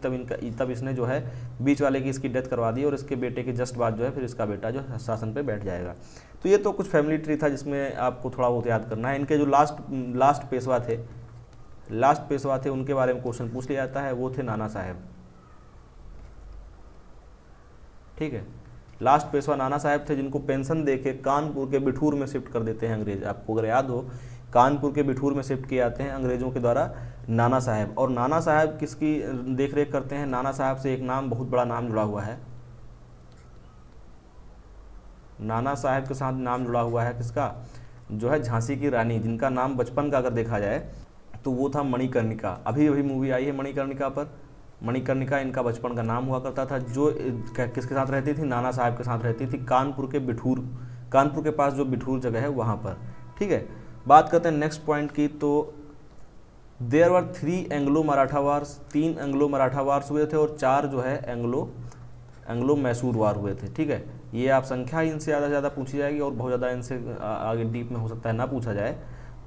तब इसने जो है बीच वाले की इसकी डेथ करवा दी, और इसके बेटे के जस्ट बाद जो है फिर इसका बेटा जो शासन पे बैठ जाएगा। तो ये तो कुछ फैमिली ट्री था जिसमें आपको थोड़ा बहुत याद करना है। इनके जो लास्ट पेशवा थे उनके बारे में क्वेश्चन पूछ लिया जाता है, वो थे नाना साहेब, ठीक है। लास्ट पेशवा नाना साहब थे, जिनको पेंशन देके कानपुर के बिठूर में शिफ्ट कर देते हैं अंग्रेज। आपको अगर याद हो, कानपुर के बिठूर में शिफ्ट किए जाते हैं अंग्रेजों के द्वारा नाना साहब। और नाना साहब किसकी देख रेख करते हैं, नाना साहब से एक नाम, बहुत बड़ा नाम जुड़ा हुआ है, नाना साहब के साथ नाम जुड़ा हुआ है किसका, जो है झांसी की रानी, जिनका नाम बचपन का अगर देखा जाए तो वो था मणिकर्णिका। अभी मूवी आई है मणिकर्णिका पर, मणिकर्णिका इनका बचपन का नाम हुआ करता था, जो किसके साथ रहती थी, नाना साहब के साथ रहती थी, कानपुर के पास जो बिठूर जगह है वहाँ पर, ठीक है। बात करते हैं नेक्स्ट पॉइंट की, तो there were 3 Anglo Maratha wars, 3 Anglo Maratha wars हुए थे, और 4 जो है एंग्लो मैसूर वार हुए थे, ठीक है। ये आप संख्या इनसे ज़्यादा पूछी जाएगी, और बहुत ज़्यादा इनसे आगे डीप में हो सकता है ना पूछा जाए।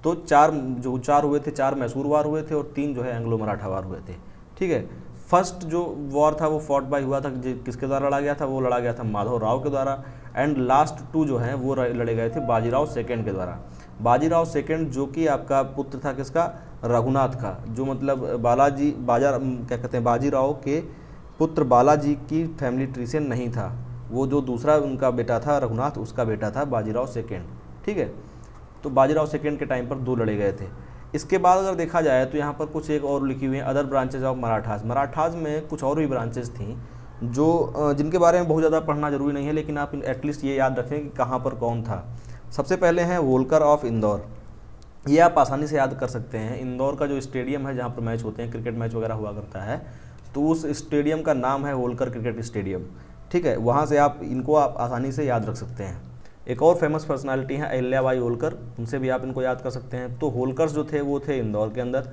तो 4 हुए थे, 4 मैसूर वार हुए थे, और 3 जो है एंग्लो मराठा वार हुए थे, ठीक है। फर्स्ट जो वॉर था वो फॉट बाय हुआ था, किसके द्वारा लड़ा गया था, वो लड़ा गया था माधव राव के द्वारा। एंड लास्ट 2 जो हैं वो लड़े गए थे बाजीराव सेकंड के द्वारा। बाजीराव सेकंड जो कि आपका पुत्र था किसका, रघुनाथ का, जो मतलब बाजीराव के पुत्र बालाजी की फैमिली ट्री से नहीं था, वो जो दूसरा उनका बेटा था रघुनाथ, उसका बेटा था बाजीराव सेकंड, ठीक है। तो बाजीराव सेकंड के टाइम पर 2 लड़े गए थे। इसके बाद अगर देखा जाए तो यहाँ पर कुछ एक और लिखी हुई है, अदर ब्रांचेज ऑफ मराठाज में कुछ और भी ब्रांचेज थी जो जिनके बारे में बहुत ज़्यादा पढ़ना जरूरी नहीं है, लेकिन आप एटलीस्ट ये याद रखें कि कहाँ पर कौन था। सबसे पहले हैं होलकर ऑफ इंदौर, ये आप आसानी से याद कर सकते हैं। इंदौर का जो स्टेडियम है जहाँ पर मैच होते हैं, क्रिकेट मैच वगैरह हुआ करता है, तो उस स्टेडियम का नाम है होलकर क्रिकेट स्टेडियम, ठीक है। वहाँ से आप इनको आसानी से याद रख सकते हैं। एक और फेमस पर्सनालिटी है अहिल्याबाई होलकर, उनसे भी आप इनको याद कर सकते हैं। तो होलकर्स जो थे वो थे इंदौर के अंदर।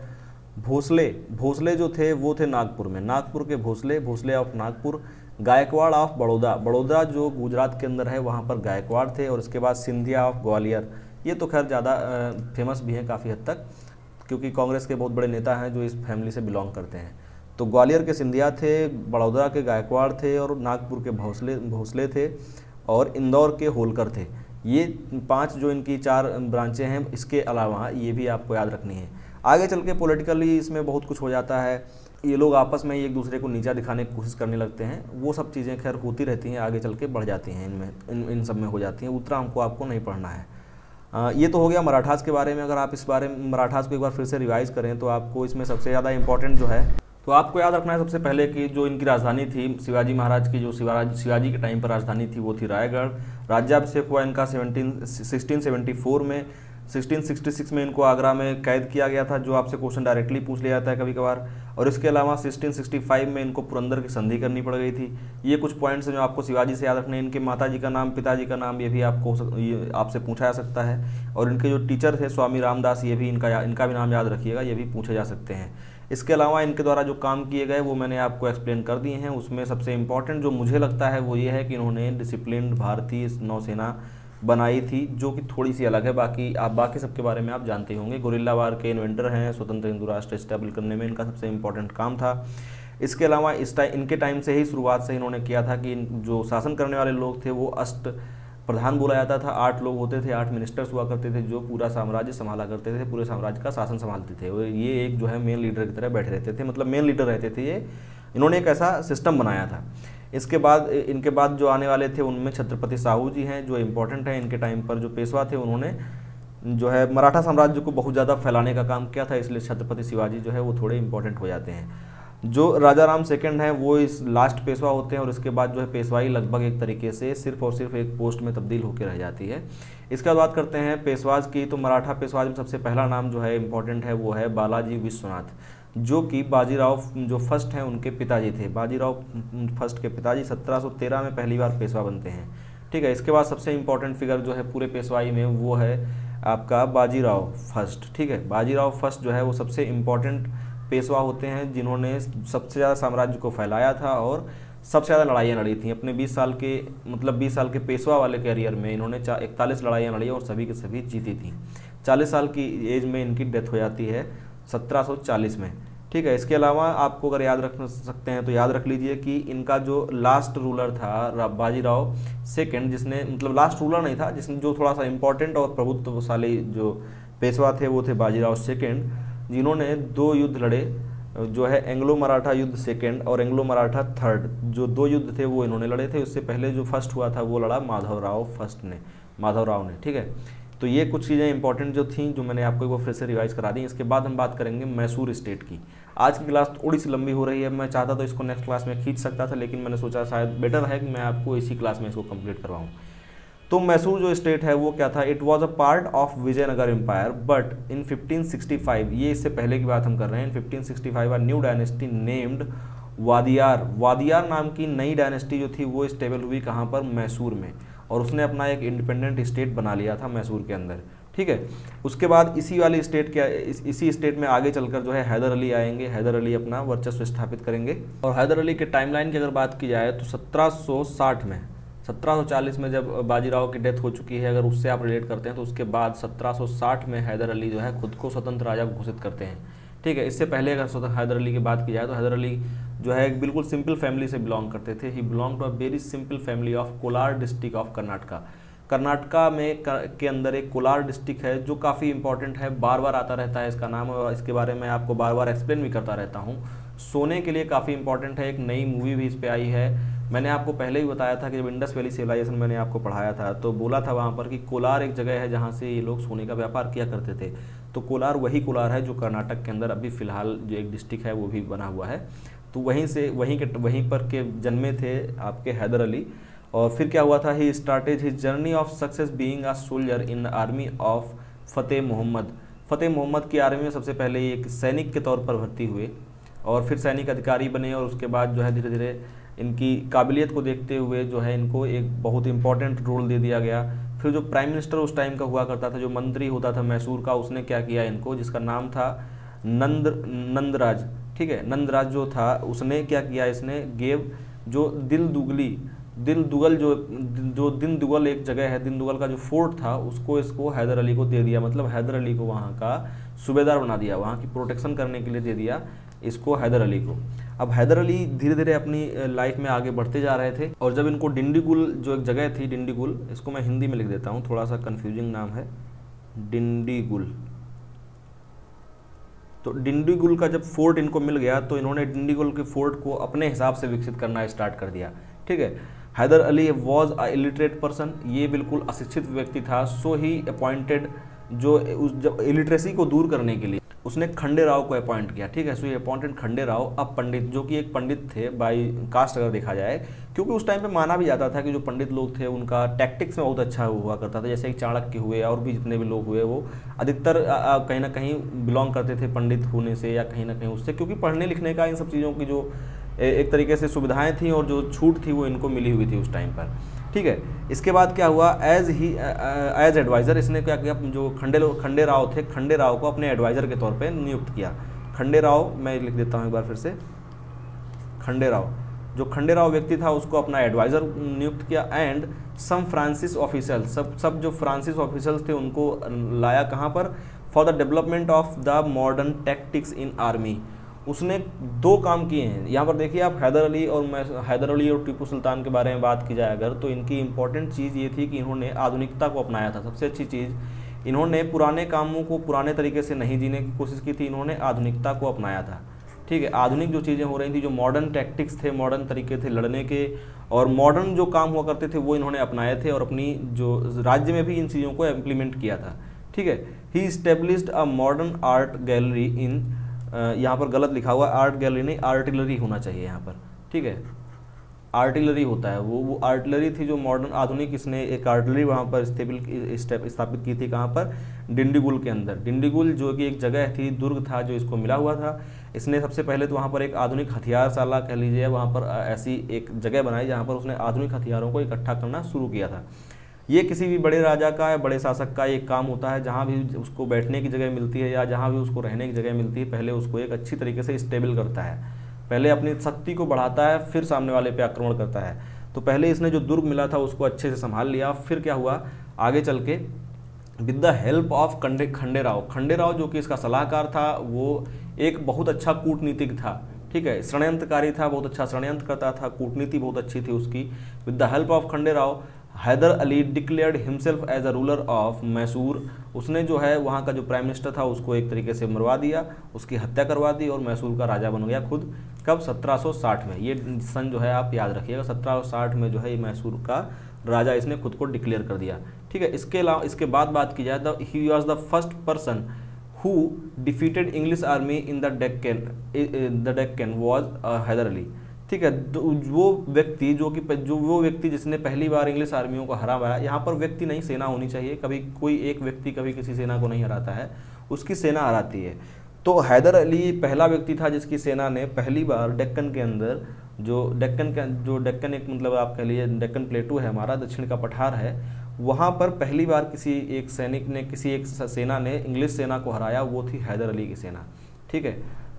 भोसले जो थे वो थे नागपुर में, नागपुर के भोसले ऑफ नागपुर। गायकवाड़ ऑफ बड़ौदा जो गुजरात के अंदर है वहाँ पर गायकवाड़ थे। और इसके बाद सिंधिया ऑफ ग्वालियर, ये तो खैर ज़्यादा फेमस भी हैं काफ़ी हद तक, क्योंकि कांग्रेस के बहुत बड़े नेता हैं जो इस फैमिली से बिलोंग करते हैं। तो ग्वालियर के सिंधिया थे, बड़ौदा के गायकवाड़ थे, और नागपुर के भोसले थे, और इंदौर के होलकर थे। ये 5 जो इनकी 4 ब्रांचें हैं, इसके अलावा ये भी आपको याद रखनी है। आगे चल के पॉलिटिकली इसमें बहुत कुछ हो जाता है, ये लोग आपस में एक दूसरे को नीचा दिखाने की कोशिश करने लगते हैं, वो सब चीज़ें खैर होती रहती हैं, आगे चल के बढ़ जाती हैं, इन सब में हो जाती हैं, उतना आपको नहीं पढ़ना है। ये तो हो गया मराठास के बारे में। अगर आप इस बारे में मराठास को एक बार फिर से रिवाइज़ करें तो आपको इसमें सबसे ज़्यादा इंपॉर्टेंट जो है, तो आपको याद रखना है सबसे पहले कि जो इनकी राजधानी थी शिवाजी महाराज की, जो शिवाजी के टाइम पर राजधानी थी वो थी रायगढ़। राज्याभिषेक हुआ इनका 1674 में। 1666 में इनको आगरा में कैद किया गया था, जो आपसे क्वेश्चन डायरेक्टली पूछ लिया जाता है कभी कभार। और इसके अलावा 1665 में इनको पुरंदर की संधि करनी पड़ गई थी। ये कुछ पॉइंट्स हैं जो आपको शिवाजी से याद रखने हैं। इनके माताजी का नाम, पिताजी का नाम, ये भी आपसे पूछा जा सकता है। और इनके जो टीचर थे स्वामी रामदास, ये भी इनका भी नाम याद रखिएगा, ये भी पूछे जा सकते हैं। इसके अलावा इनके द्वारा जो काम किए गए वो मैंने आपको एक्सप्लेन कर दिए हैं। उसमें सबसे इम्पॉर्टेंट जो मुझे लगता है वो ये है कि इन्होंने डिसिप्लिन भारतीय नौसेना बनाई थी, जो कि थोड़ी सी अलग है। बाकी सबके बारे में आप जानते होंगे। गुरिल्ला वार के इन्वेंटर हैं, स्वतंत्र हिंदू राष्ट्र स्टैब्लिश करने में इनका सबसे इम्पोर्टेंट काम था। इसके अलावा इनके टाइम से ही, शुरुआत से इन्होंने किया था कि जो शासन करने वाले लोग थे वो अष्ट प्रधान बोला जाता था। 8 लोग होते थे, 8 मिनिस्टर्स हुआ करते थे, जो पूरा साम्राज्य संभाला करते थे, पूरे साम्राज्य का शासन संभालते थे। और ये एक जो है मेन लीडर की तरह बैठे रहते थे, मतलब मेन लीडर रहते थे ये। इन्होंने एक ऐसा सिस्टम बनाया था। इनके बाद जो आने वाले थे उनमें छत्रपति साहू जी हैं, जो इम्पोर्टेंट हैं। इनके टाइम पर जो पेशवा थे उन्होंने जो है मराठा साम्राज्य को बहुत ज़्यादा फैलाने का काम किया था, इसलिए छत्रपति शिवाजी जो है वो थोड़े इंपॉर्टेंट हो जाते हैं। जो राजा राम सेकंड हैं वो इस लास्ट पेशवा होते हैं, और इसके बाद जो है पेशवाई लगभग एक तरीके से सिर्फ और सिर्फ एक पोस्ट में तब्दील होकर रह जाती है। इसके बाद बात करते हैं पेशवाज की। तो मराठा पेशवाज में सबसे पहला नाम जो है इम्पोर्टेंट है वो है बालाजी विश्वनाथ, जो कि बाजीराव जो फर्स्ट हैं उनके पिताजी थे। बाजीराव फर्स्ट के पिताजी 1713 में पहली बार पेशवा बनते हैं। ठीक है। इसके बाद सबसे इम्पोर्टेंट फिगर जो है पूरे पेशवाई में वो है आपका बाजीराव फर्स्ट। ठीक है। बाजीराव फर्स्ट जो है वो सबसे इम्पोर्टेंट पेशवा होते हैं, जिन्होंने सबसे ज़्यादा साम्राज्य को फैलाया था और सबसे ज़्यादा लड़ाइयाँ लड़ी थी अपने 20 साल के पेशवा वाले कैरियर में। इन्होंने 41 लड़ाइयाँ लड़ी और सभी के सभी जीती थी। 40 साल की एज में इनकी डेथ हो जाती है 1740 में। ठीक है। इसके अलावा आपको अगर याद रख सकते हैं तो याद रख लीजिए कि इनका जो लास्ट रूलर था बाजीराव सेकंड, जिसने मतलब लास्ट रूलर नहीं था, जिसने जो थोड़ा सा इम्पोर्टेंट और प्रभुत्वशाली जो पेशवा थे वो थे बाजीराव सेकंड, जिन्होंने 2 युद्ध लड़े, जो है एंग्लो मराठा युद्ध सेकंड और एंग्लो मराठा थर्ड। जो 2 युद्ध थे वो इन्होंने लड़े थे। उससे पहले जो फर्स्ट हुआ था वो लड़ा माधवराव ने। ठीक है। तो ये कुछ चीज़ें इंपॉर्टेंट जो थी, जो मैंने आपको एक बार फिर से रिवाइज करा दी। इसके बाद हम बात करेंगे मैसूर स्टेट की। आज की क्लास थोड़ी सी लंबी हो रही है, मैं चाहता तो इसको नेक्स्ट क्लास में खींच सकता था, लेकिन मैंने सोचा शायद बेटर है कि मैं आपको इसी क्लास में इसको कंप्लीट करवाऊँ। तो मैसूर जो स्टेट है वो क्या था? It was a part of Vijayanagara empire, but in 1565, ये इससे पहले की बात हम कर रहे हैं, इन 1565 न्यू डायनेस्टी नेम्ड वादियार नाम की नई डायनेस्टी जो थी वो स्टेबल हुई कहाँ पर? मैसूर में। और उसने अपना एक इंडिपेंडेंट स्टेट बना लिया था मैसूर के अंदर। ठीक है। उसके बाद इसी स्टेट में आगे चलकर जो है हैदर अली आएंगे। हैदर अली अपना वर्चस्व स्थापित करेंगे। और हैदर अली के टाइमलाइन की अगर बात की जाए तो 1740 में जब बाजीराव की डेथ हो चुकी है, अगर उससे आप रिलेट करते हैं तो उसके बाद 1760 में हैदर अली जो है खुद को स्वतंत्र राजा घोषित करते हैं। ठीक है। इससे पहले अगर हैदर अली की बात की जाए तो हैदर अली जो है एक बिल्कुल सिंपल फैमिली से बिलोंग करते थे। He belong to a very simple family of Kolar district of Karnataka. Karnataka में के अंदर एक कोलार डिस्ट्रिक्ट है जो काफ़ी इंपॉर्टेंट है, बार बार आता रहता है इसका नाम, और इसके बारे में आपको बार बार एक्सप्लेन भी करता रहता हूँ। सोने के लिए काफ़ी इंपॉर्टेंट है। एक नई मूवी भी इस पर आई है। मैंने आपको पहले ही बताया था कि जब इंडस वैली सिविलाइजेशन मैंने आपको पढ़ाया था तो बोला था वहाँ पर कि कोलार एक जगह है जहाँ से ये लोग सोने का व्यापार किया करते थे। तो कोलार वही कोलार है जो कर्नाटक के अंदर अभी फ़िलहाल जो एक डिस्ट्रिक्ट है वो भी बना हुआ है। तो वहीं पर के जन्मे थे आपके हैदर अली। और फिर क्या हुआ था? He started his journey of success being a soldier in the army of Fateh Mohammad. Fateh Mohammad की आर्मी में सबसे पहले एक सैनिक के तौर पर भर्ती हुए और फिर सैनिक अधिकारी बने, और उसके बाद जो है धीरे धीरे इनकी काबिलियत को देखते हुए जो है इनको एक बहुत इंपॉर्टेंट रोल दे दिया गया। फिर जो प्राइम मिनिस्टर उस टाइम का हुआ करता था, जो मंत्री होता था मैसूर का, उसने क्या किया इनको, जिसका नाम था नंदराज। ठीक है। नंदराज जो था उसने क्या किया, इसने गेव जो दिनदुगल एक जगह है, दिनदुगल का जो फोर्ट था उसको इसको हैदर अली को दे दिया। मतलब हैदर अली को वहाँ का सूबेदार बना दिया, वहाँ की प्रोटेक्शन करने के लिए दे दिया इसको हैदर अली को। अब हैदर अली धीरे धीरे अपनी लाइफ में आगे बढ़ते जा रहे थे, और जब इनको डिंडीगुल जो एक जगह थी, डिंडीगुल, इसको मैं हिंदी में लिख देता हूँ, थोड़ा सा कन्फ्यूजिंग नाम है, डिंडीगुल। तो डिंडीगुल का जब फोर्ट इनको मिल गया तो इन्होंने डिंडीगुल के फोर्ट को अपने हिसाब से विकसित करना स्टार्ट कर दिया। ठीक है। Hyder Ali was a illiterate person, ये बिल्कुल अशिक्षित व्यक्ति था। सो ही अपॉइंटेड जो उस जब इलिटरेसी को दूर करने के लिए उसने खंडे राव को अपॉइंट किया। ठीक है, सो ये अपॉइंटेड खंडे राव अब पंडित, जो कि एक पंडित थे बाई कास्ट अगर देखा जाए, क्योंकि उस टाइम पे माना भी जाता था कि जो पंडित लोग थे उनका टैक्टिक्स में बहुत अच्छा हुआ करता था। जैसे कि चाणक्य हुए और भी जितने भी लोग हुए, वो अधिकतर कहीं ना कहीं बिलोंग करते थे पंडित होने से या कहीं ना कहीं उससे, क्योंकि पढ़ने लिखने का इन सब चीज़ों की जो एक तरीके से सुविधाएं थी और जो छूट थी वो इनको मिली हुई थी उस टाइम पर। ठीक है, इसके बाद क्या हुआ, एज एडवाइज़र इसने क्या किया, जो खंडे राव थे, खंडे राव को अपने एडवाइज़र के तौर पे नियुक्त किया। खंडे राव, मैं लिख देता हूँ एक बार फिर से, खंडे राव, जो खंडे राव व्यक्ति था उसको अपना एडवाइज़र नियुक्त किया। एंड सम फ्रांसिस ऑफिसर, सब जो फ्रांसिस ऑफिसर्स थे उनको लाया कहाँ पर, for the development of the modern tactics in army. उसने दो काम किए हैं यहाँ पर। देखिए आप, हैदर अली और टीपू सुल्तान के बारे में बात की जाए अगर, तो इनकी इंपॉर्टेंट चीज़ ये थी कि इन्होंने आधुनिकता को अपनाया था। सबसे अच्छी चीज़, इन्होंने पुराने कामों को पुराने तरीके से नहीं जीने की कोशिश की थी, इन्होंने आधुनिकता को अपनाया था। ठीक है, आधुनिक जो चीज़ें हो रही थी, जो मॉडर्न टैक्टिक्स थे, मॉडर्न तरीके थे लड़ने के, और मॉडर्न जो काम हुआ करते थे वो इन्होंने अपनाए थे और अपनी जो राज्य में भी इन चीज़ों को इम्प्लीमेंट किया था। ठीक है, he established a modern art gallery in, यहाँ पर गलत लिखा हुआ, आर्ट गैलरी नहीं, आर्टिलरी होना चाहिए यहाँ पर। ठीक है, आर्टिलरी होता है, वो आर्टिलरी थी जो मॉडर्न आधुनिक, इसने एक आर्टिलरी वहाँ पर स्थापित की थी। कहाँ पर, डिंडीगुल के अंदर। डिंडीगुल जो कि एक जगह थी, दुर्ग था जो इसको मिला हुआ था। इसने सबसे पहले तो वहाँ पर एक आधुनिक हथियारशाला कह लीजिए, वहाँ पर ऐसी एक जगह बनाई जहाँ पर उसने आधुनिक हथियारों को इकट्ठा करना शुरू किया था। ये किसी भी बड़े राजा का या बड़े शासक का एक काम होता है, जहाँ भी उसको बैठने की जगह मिलती है या जहाँ भी उसको रहने की जगह मिलती है, पहले उसको एक अच्छी तरीके से स्टेबल करता है, पहले अपनी शक्ति को बढ़ाता है, फिर सामने वाले पे आक्रमण करता है। तो पहले इसने जो दुर्ग मिला था उसको अच्छे से संभाल लिया। फिर क्या हुआ, आगे चल के with the help of Khande Rao जो कि इसका सलाहकार था, वो एक बहुत अच्छा कूटनीतिक था। ठीक है, षड्यंत्रकारी था, बहुत अच्छा षड्यंत्र करता था, कूटनीति बहुत अच्छी थी उसकी। With the help of Khande Rao, Hyder Ali declared himself as a ruler of Mysore. उसने जो है वहाँ का जो प्राइम मिनिस्टर था उसको एक तरीके से मरवा दिया, उसकी हत्या करवा दी और मैसूर का राजा बन गया खुद। कब, 1760 में। ये सन जो है आप याद रखिएगा, 1760 में जो है ये मैसूर का राजा इसने खुद को डिक्लेयर कर दिया। ठीक है, इसके अलावा इसके बाद बात की जाए, he was the first person who defeated English army in the Deccan was Hyder Ali. ठीक है, वो व्यक्ति जिसने पहली बार इंग्लिश आर्मियों को हराया, यहाँ पर व्यक्ति नहीं सेना होनी चाहिए, कभी कोई एक व्यक्ति कभी किसी सेना को नहीं हराता है, उसकी सेना हराती है। तो हैदर अली पहला व्यक्ति था जिसकी सेना ने पहली बार डेक्कन के अंदर, जो डेक्कन एक मतलब आप कह लीजिए डेक्कन प्लेटू है हमारा, दक्षिण का पठार है, वहाँ पर पहली बार किसी एक सैनिक ने, किसी एक सेना ने इंग्लिश सेना को हराया, वो थी हैदर अली की सेना। ठीक है,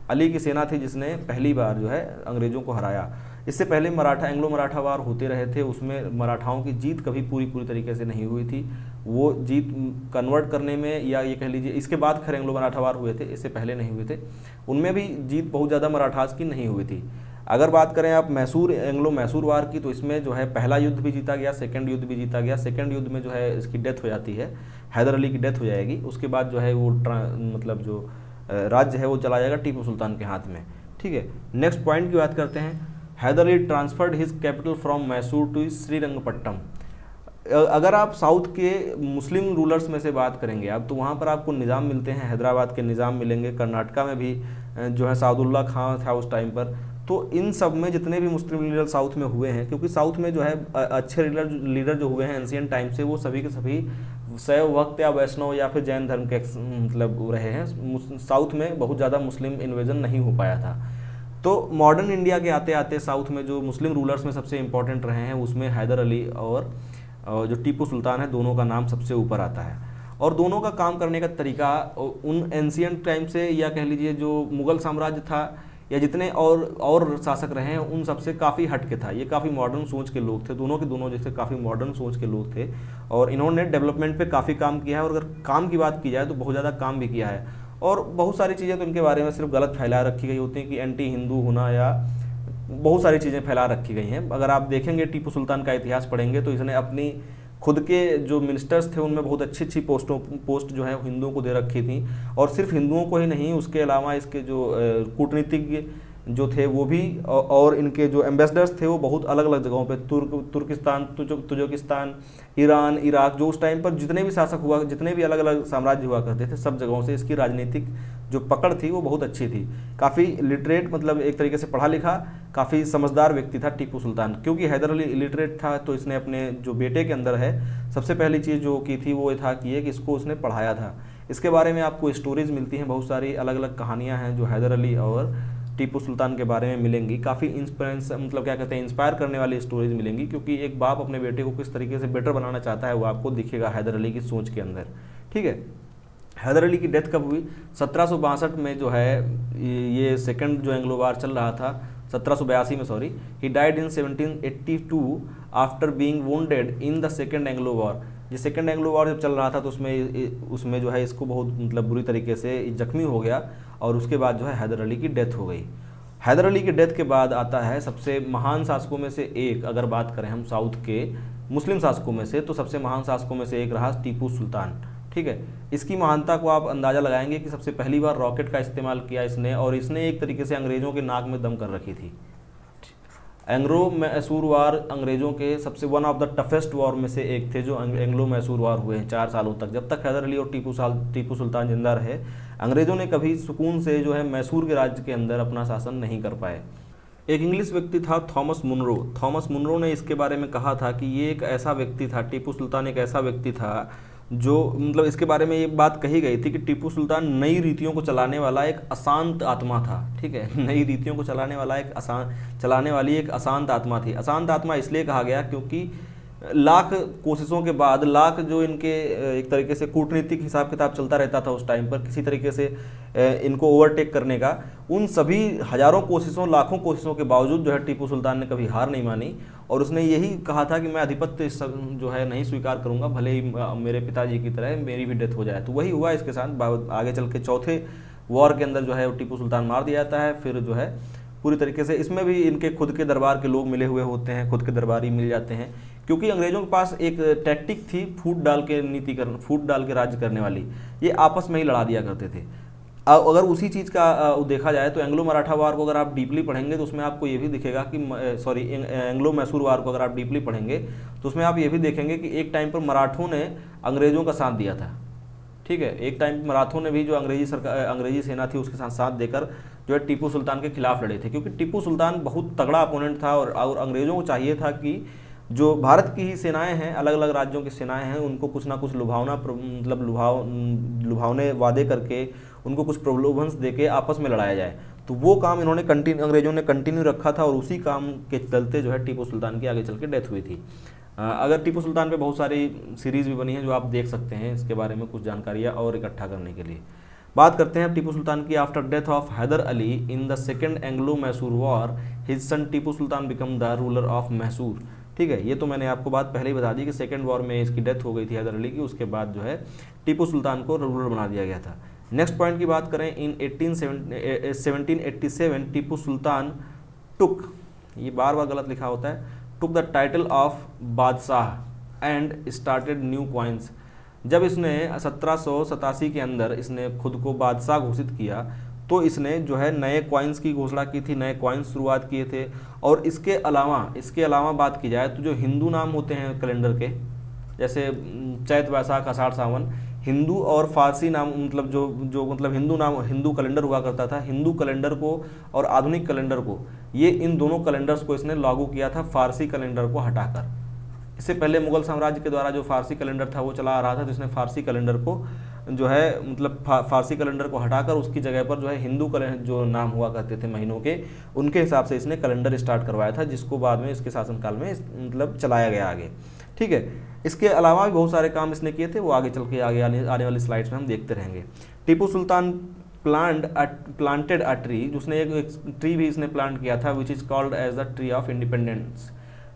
अली की सेना थी जिसने पहली बार जो है अंग्रेज़ों को हराया। इससे पहले एंग्लो मराठा वार होते रहे थे, उसमें मराठाओं की जीत कभी पूरी तरीके से नहीं हुई थी। वो जीत कन्वर्ट करने में, या ये कह लीजिए इसके बाद खैर एंग्लो मराठा वार हुए थे, इससे पहले नहीं हुए थे, उनमें भी जीत बहुत ज़्यादा मराठास की नहीं हुई थी। अगर बात करें आप एंग्लो मैसूर वार की, तो इसमें जो है पहला युद्ध भी जीता गया, सेकंड युद्ध भी जीता गया। सेकंड युद्ध में जो है इसकी डेथ हो जाती है, हैदर अली की डेथ हो जाएगी। उसके बाद जो है वो मतलब जो राज्य है वो चला जाएगा टीपू सुल्तान के हाथ में। ठीक है, नेक्स्ट पॉइंट की बात करते हैं। Hyder Ali transferred his capital from Mysore to Srirangapattam. अगर आप साउथ के मुस्लिम रूलर्स में से बात करेंगे आप, तो वहाँ पर आपको निज़ाम मिलते हैं, हैदराबाद के निज़ाम मिलेंगे, कर्नाटका में भी जो है साउदुल्ला खां था उस टाइम पर। तो इन सब में जितने भी मुस्लिम लीडर साउथ में हुए हैं, क्योंकि साउथ में जो है अच्छे लीडर जो हुए हैं एंशिएंट टाइम से, वो सभी के सभी शैव भक्त या वैष्णव या फिर जैन धर्म के मतलब रहे हैं। साउथ में बहुत ज़्यादा मुस्लिम इन्वेजन नहीं हो पाया था। तो मॉडर्न इंडिया के आते आते साउथ में जो मुस्लिम रूलर्स में सबसे इंपॉर्टेंट रहे हैं, उसमें हैदर अली और जो टीपू सुल्तान है, दोनों का नाम सबसे ऊपर आता है। और दोनों का काम करने का तरीका उन एंशिएंट टाइम से, या कह लीजिए जो मुग़ल साम्राज्य था या जितने और शासक रहे हैं, उन सबसे काफ़ी हट के था। ये काफ़ी मॉडर्न सोच के लोग थे, दोनों के दोनों जैसे काफ़ी मॉडर्न सोच के लोग थे, और इन्होंने डेवलपमेंट पे काफ़ी काम किया है। और अगर काम की बात की जाए तो बहुत ज़्यादा काम भी किया है। और बहुत सारी चीज़ें तो इनके बारे में सिर्फ गलत फैला रखी गई होती हैं कि एंटी हिंदू होना, या बहुत सारी चीज़ें फैला रखी गई हैं। अगर आप देखेंगे टीपू सुल्तान का इतिहास पढ़ेंगे तो इसने अपनी खुद के जो मिनिस्टर्स थे उनमें बहुत अच्छी पोस्ट जो है हिंदुओं को दे रखी थी। और सिर्फ हिंदुओं को ही नहीं, उसके अलावा इसके जो कूटनीतिज्ञ जो थे वो भी, और इनके जो एम्बेसडर्स थे वो बहुत अलग अलग जगहों पे, तुर्किस्तान, तुर्किस्तान, ईरान, इराक, जो उस टाइम पर जितने भी शासक हुआ, जितने भी अलग अलग साम्राज्य हुआ करते थे, सब जगहों से इसकी राजनीतिक जो पकड़ थी वो बहुत अच्छी थी। काफ़ी लिटरेट, मतलब एक तरीके से पढ़ा लिखा, काफ़ी समझदार व्यक्ति था टीपू सुल्तान। क्योंकि हैदर अली इलिटरेट था तो इसने अपने जो बेटे के अंदर है, सबसे पहली चीज़ जो की थी वो था कि इसको उसने पढ़ाया था। इसके बारे में आपको स्टोरीज मिलती हैं, बहुत सारी अलग अलग कहानियाँ हैं जो हैदर अली और टीपू सुल्तान के बारे में मिलेंगी। काफ़ी इंस्पिरेंस, मतलब क्या कहते हैं, इंस्पायर करने वाली स्टोरीज मिलेंगी, क्योंकि एक बाप अपने बेटे को किस तरीके से बेटर बनाना चाहता है वो आपको दिखेगा हैदर अली की सोच के अंदर। ठीक है, हैदर अली की डेथ कब हुई? 1762 में जो है, ये सेकंड जो एंग्लो वार चल रहा था, 1782 में, sorry, he died in 1782 after being wounded in the second Anglo war. ये सेकंड एंग्लो वॉर जब चल रहा था तो उसमें जो है इसको बहुत, मतलब बुरी तरीके से जख्मी हो गया, और उसके बाद जो है हैदर अली की डेथ हो गई। हैदर अली की डेथ के बाद आता है सबसे महान शासकों में से एक, अगर बात करें हम साउथ के मुस्लिम शासकों में से, तो सबसे महान शासकों में से एक रहा टीपू सुल्तान। ठीक है, इसकी महानता को आप अंदाज़ा लगाएंगे कि सबसे पहली बार रॉकेट का इस्तेमाल किया इसने, और इसने एक तरीके से अंग्रेज़ों के नाक में दम कर रखी थी। एंग्लो मैसूर वार अंग्रेज़ों के सबसे one of the toughest war में से एक थे, जो एंग्लो मैसूर वार हुए हैं 4 सालों तक। जब तक हैदर अली और टीपू सुल्तान जिंदा रहे, अंग्रेज़ों ने कभी सुकून से जो है मैसूर के राज्य के अंदर अपना शासन नहीं कर पाए। एक इंग्लिश व्यक्ति था थॉमस मुनरो। थॉमस मुनरो ने इसके बारे में कहा था कि ये एक ऐसा व्यक्ति था, टीपू सुल्तान एक ऐसा व्यक्ति था जो, मतलब इसके बारे में ये बात कही गई थी कि टीपू सुल्तान नई रीतियों को चलाने वाला एक अशांत आत्मा था। ठीक है, नई रीतियों को चलाने वाली एक अशांत आत्मा थी। अशांत आत्मा इसलिए कहा गया क्योंकि लाख कोशिशों के बाद, लाख जो इनके एक तरीके से कूटनीतिक हिसाब किताब चलता रहता था उस टाइम पर किसी तरीके से इनको ओवरटेक करने का, उन सभी हजारों कोशिशों, लाखों कोशिशों के बावजूद जो है टीपू सुल्तान ने कभी हार नहीं मानी, और उसने यही कहा था कि मैं आधिपत्य जो है नहीं स्वीकार करूंगा, भले ही मेरे पिताजी की तरह मेरी भी डेथ हो जाए। तो वही हुआ इसके साथ। आगे चल के चौथे वॉर के अंदर जो है टीपू सुल्तान मार दिया जाता है। फिर जो है पूरी तरीके से इसमें भी इनके खुद के दरबार के लोग मिले हुए होते हैं, खुद के दरबारी मिल जाते हैं, क्योंकि अंग्रेजों के पास एक टैक्टिक थी फूट डाल के राज्य करने वाली। ये आपस में ही लड़ा दिया करते थे। अगर उसी चीज़ का देखा जाए तो एंग्लो मराठा वार को अगर आप डीपली पढ़ेंगे तो उसमें आपको ये भी दिखेगा कि, सॉरी, एंग्लो मैसूर वार को अगर आप डीपली पढ़ेंगे तो उसमें आप ये भी देखेंगे कि एक टाइम पर मराठों ने अंग्रेज़ों का साथ दिया था। ठीक है, एक टाइम मराठों ने भी जो अंग्रेजी सेना थी उसके साथ देकर जो है टीपू सुल्तान के खिलाफ लड़े थे, क्योंकि टीपू सुल्तान बहुत तगड़ा अपोनेंट था, और अंग्रेज़ों को चाहिए था कि जो भारत की ही सेनाएं हैं, अलग अलग राज्यों की सेनाएं हैं, उनको कुछ ना कुछ लुभावने वादे करके, उनको कुछ प्रलोभन देके आपस में लड़ाया जाए। तो वो काम अंग्रेजों ने कंटिन्यू रखा था, और उसी काम के चलते जो है टीपू सुल्तान की आगे चल के डेथ हुई थी। अगर टीपू सुल्तान पे बहुत सारी सीरीज़ भी बनी है जो आप देख सकते हैं इसके बारे में कुछ जानकारियाँ और इकट्ठा करने के लिए। बात करते हैं टीपू सुल्तान की। After death of Hyder Ali in the second Anglo Mysore war, his son Tipu Sultan become the ruler of Mysore. ठीक है, ये तो मैंने आपको बात पहले ही बता दी कि सेकेंड वॉर में इसकी डेथ हो गई थी हैदर अली की, उसके बाद जो है टीपू सुल्तान को रूलर बना दिया गया था। नेक्स्ट पॉइंट की बात करें, इन 1787 टीपू सुल्तान टुक, ये बार बार गलत लिखा होता है, टुक द टाइटल ऑफ बादशाह एंड स्टार्टेड न्यू कॉइन्स। जब इसने 1787 के अंदर इसने खुद को बादशाह घोषित किया तो इसने जो है नए कॉइन्स की घोषणा की थी, नए कॉइन्स शुरुआत किए थे। और इसके अलावा बात की जाए तो जो हिंदू नाम होते हैं कैलेंडर के, जैसे चैत वैशाख आषाढ़ सावन, हिंदू और फारसी नाम, मतलब जो मतलब हिंदू कैलेंडर हुआ करता था, हिंदू कैलेंडर को और आधुनिक कैलेंडर को, ये इन दोनों कैलेंडर्स को इसने लागू किया था फारसी कैलेंडर को हटाकर। इससे पहले मुगल साम्राज्य के द्वारा जो फारसी कैलेंडर था वो चला आ रहा था, तो इसने फारसी कैलेंडर को जो है, मतलब फारसी कैलेंडर को हटाकर उसकी जगह पर जो है हिंदू कैलेंडर जो नाम हुआ करते थे महीनों के, उनके हिसाब से इसने कैलेंडर स्टार्ट करवाया था, जिसको बाद में इसके शासनकाल में मतलब चलाया गया आगे। ठीक है, इसके अलावा भी बहुत सारे काम इसने किए थे, वो आगे चल के आगे आने वाली स्लाइड्स में हम देखते रहेंगे। Tipu Sultan planted a tree, जिसने एक ट्री भी इसने प्लांट किया था, which is called as the tree of independence.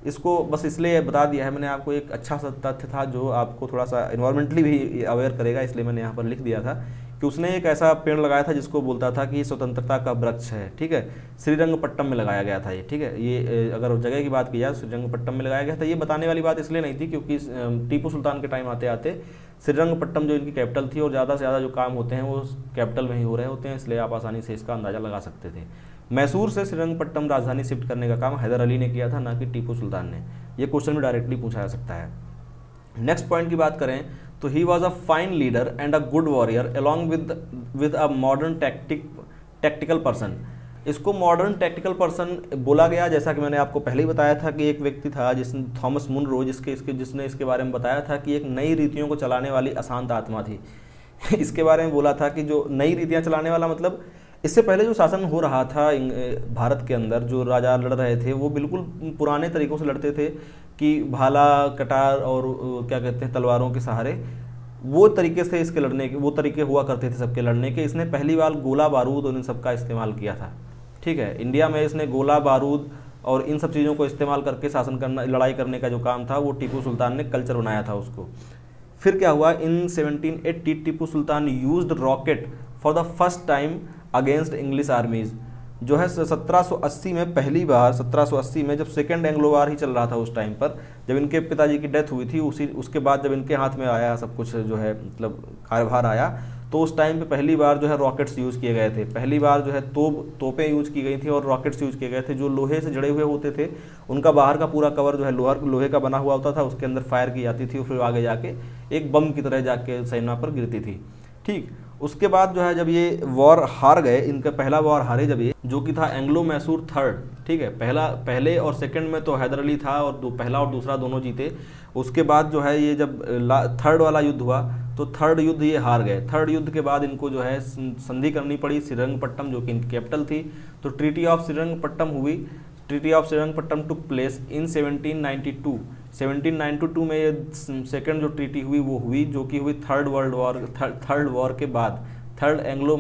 इसको बस इसलिए बता दिया है मैंने आपको, एक अच्छा सा तथ्य था जो आपको थोड़ा सा इन्वायरमेंटली भी अवेयर करेगा, इसलिए मैंने यहाँ पर लिख दिया था कि उसने एक ऐसा पेड़ लगाया था जिसको बोलता था कि स्वतंत्रता का वृक्ष है। ठीक है, श्रीरंगपट्टम में लगाया गया था ये। ठीक है, ये अगर जगह की बात की जाए श्रीरंगपट्टम में लगाया गया था। ये बताने वाली बात इसलिए नहीं थी क्योंकि टीपू सुल्तान के टाइम आते आते श्रीरंगपट्टम जो इनकी कैपिटल थी, और ज़्यादा से ज़्यादा जो काम होते हैं वो कैपिटल में ही हो रहे होते हैं, इसलिए आप आसानी से इसका अंदाज़ा लगा सकते थे। मैसूर से श्रीरंगपट्टनम राजधानी शिफ्ट करने का काम हैदर अली ने किया था, ना कि टीपू सुल्तान ने। ये क्वेश्चन में डायरेक्टली पूछा जा सकता है। नेक्स्ट पॉइंट की बात करें तो he was a fine leader and a good warrior along with a modern tactical person. इसको मॉडर्न टैक्टिकल पर्सन बोला गया, जैसा कि मैंने आपको पहले ही बताया था कि एक व्यक्ति था जिसने थॉमस मुनरो, जिसने इसके बारे में बताया था कि एक नई रीतियों को चलाने वाली अशांत आत्मा थी। इसके बारे में बोला था कि जो नई रीतियाँ चलाने वाला मतलब इससे पहले जो शासन हो रहा था भारत के अंदर, जो राजा लड़ रहे थे वो बिल्कुल पुराने तरीक़ों से लड़ते थे कि भाला कटार और क्या कहते हैं तलवारों के सहारे, वो तरीके से इसके लड़ने के वो तरीके हुआ करते थे सबके लड़ने के। इसने पहली बार गोला बारूद और इन सब का इस्तेमाल किया था। ठीक है, इंडिया में इसने गोला बारूद और इन सब चीज़ों को इस्तेमाल करके शासन करना, लड़ाई करने का जो काम था वो टीपू सुल्तान ने कल्चर बनाया था उसको। फिर क्या हुआ, in 1780 Tipu Sultan used rocket for the first time against English armies. जो है 1780 में पहली बार, 1780 में जब सेकेंड एंग्लो वार ही चल रहा था उस टाइम पर, जब इनके पिताजी की डेथ हुई थी, उसके बाद जब इनके हाथ में आया सब कुछ जो है मतलब कार्यभार आया, तो उस टाइम पे पहली बार जो है रॉकेट्स यूज़ किए गए थे। पहली बार जो है तोपें यूज़ की गई थी और रॉकेट्स यूज़ किए गए थे जो लोहे से जड़े हुए होते थे। उनका बाहर का पूरा कवर जो है लोहे का बना हुआ होता था, उसके अंदर फायर की जाती थी और फिर आगे जाके एक बम की तरह जाके सेना पर गिरती थी। ठीक, उसके बाद जो है जब ये वॉर हार गए, इनका पहला वॉर हारे जब ये, जो कि था एंग्लो मैसूर थर्ड। ठीक है, पहले और सेकंड में तो हैदर अली था और पहला और दूसरा दोनों जीते। उसके बाद जो है ये जब थर्ड वाला युद्ध हुआ तो थर्ड युद्ध ये हार गए। थर्ड युद्ध के बाद इनको जो है संधि करनी पड़ी श्रीरंगपट्टनम, जो कि इनकी कैपिटल थी। तो ट्रीटी ऑफ श्रीरंगपट्टनम हुई। Treaty of Srirangapatnam took place in 1792। 1792 में ये सेकंड जो ट्रीटी हुई वो हुई, जो कि हुई थर्ड वॉर के बाद, थर्ड एंग्लो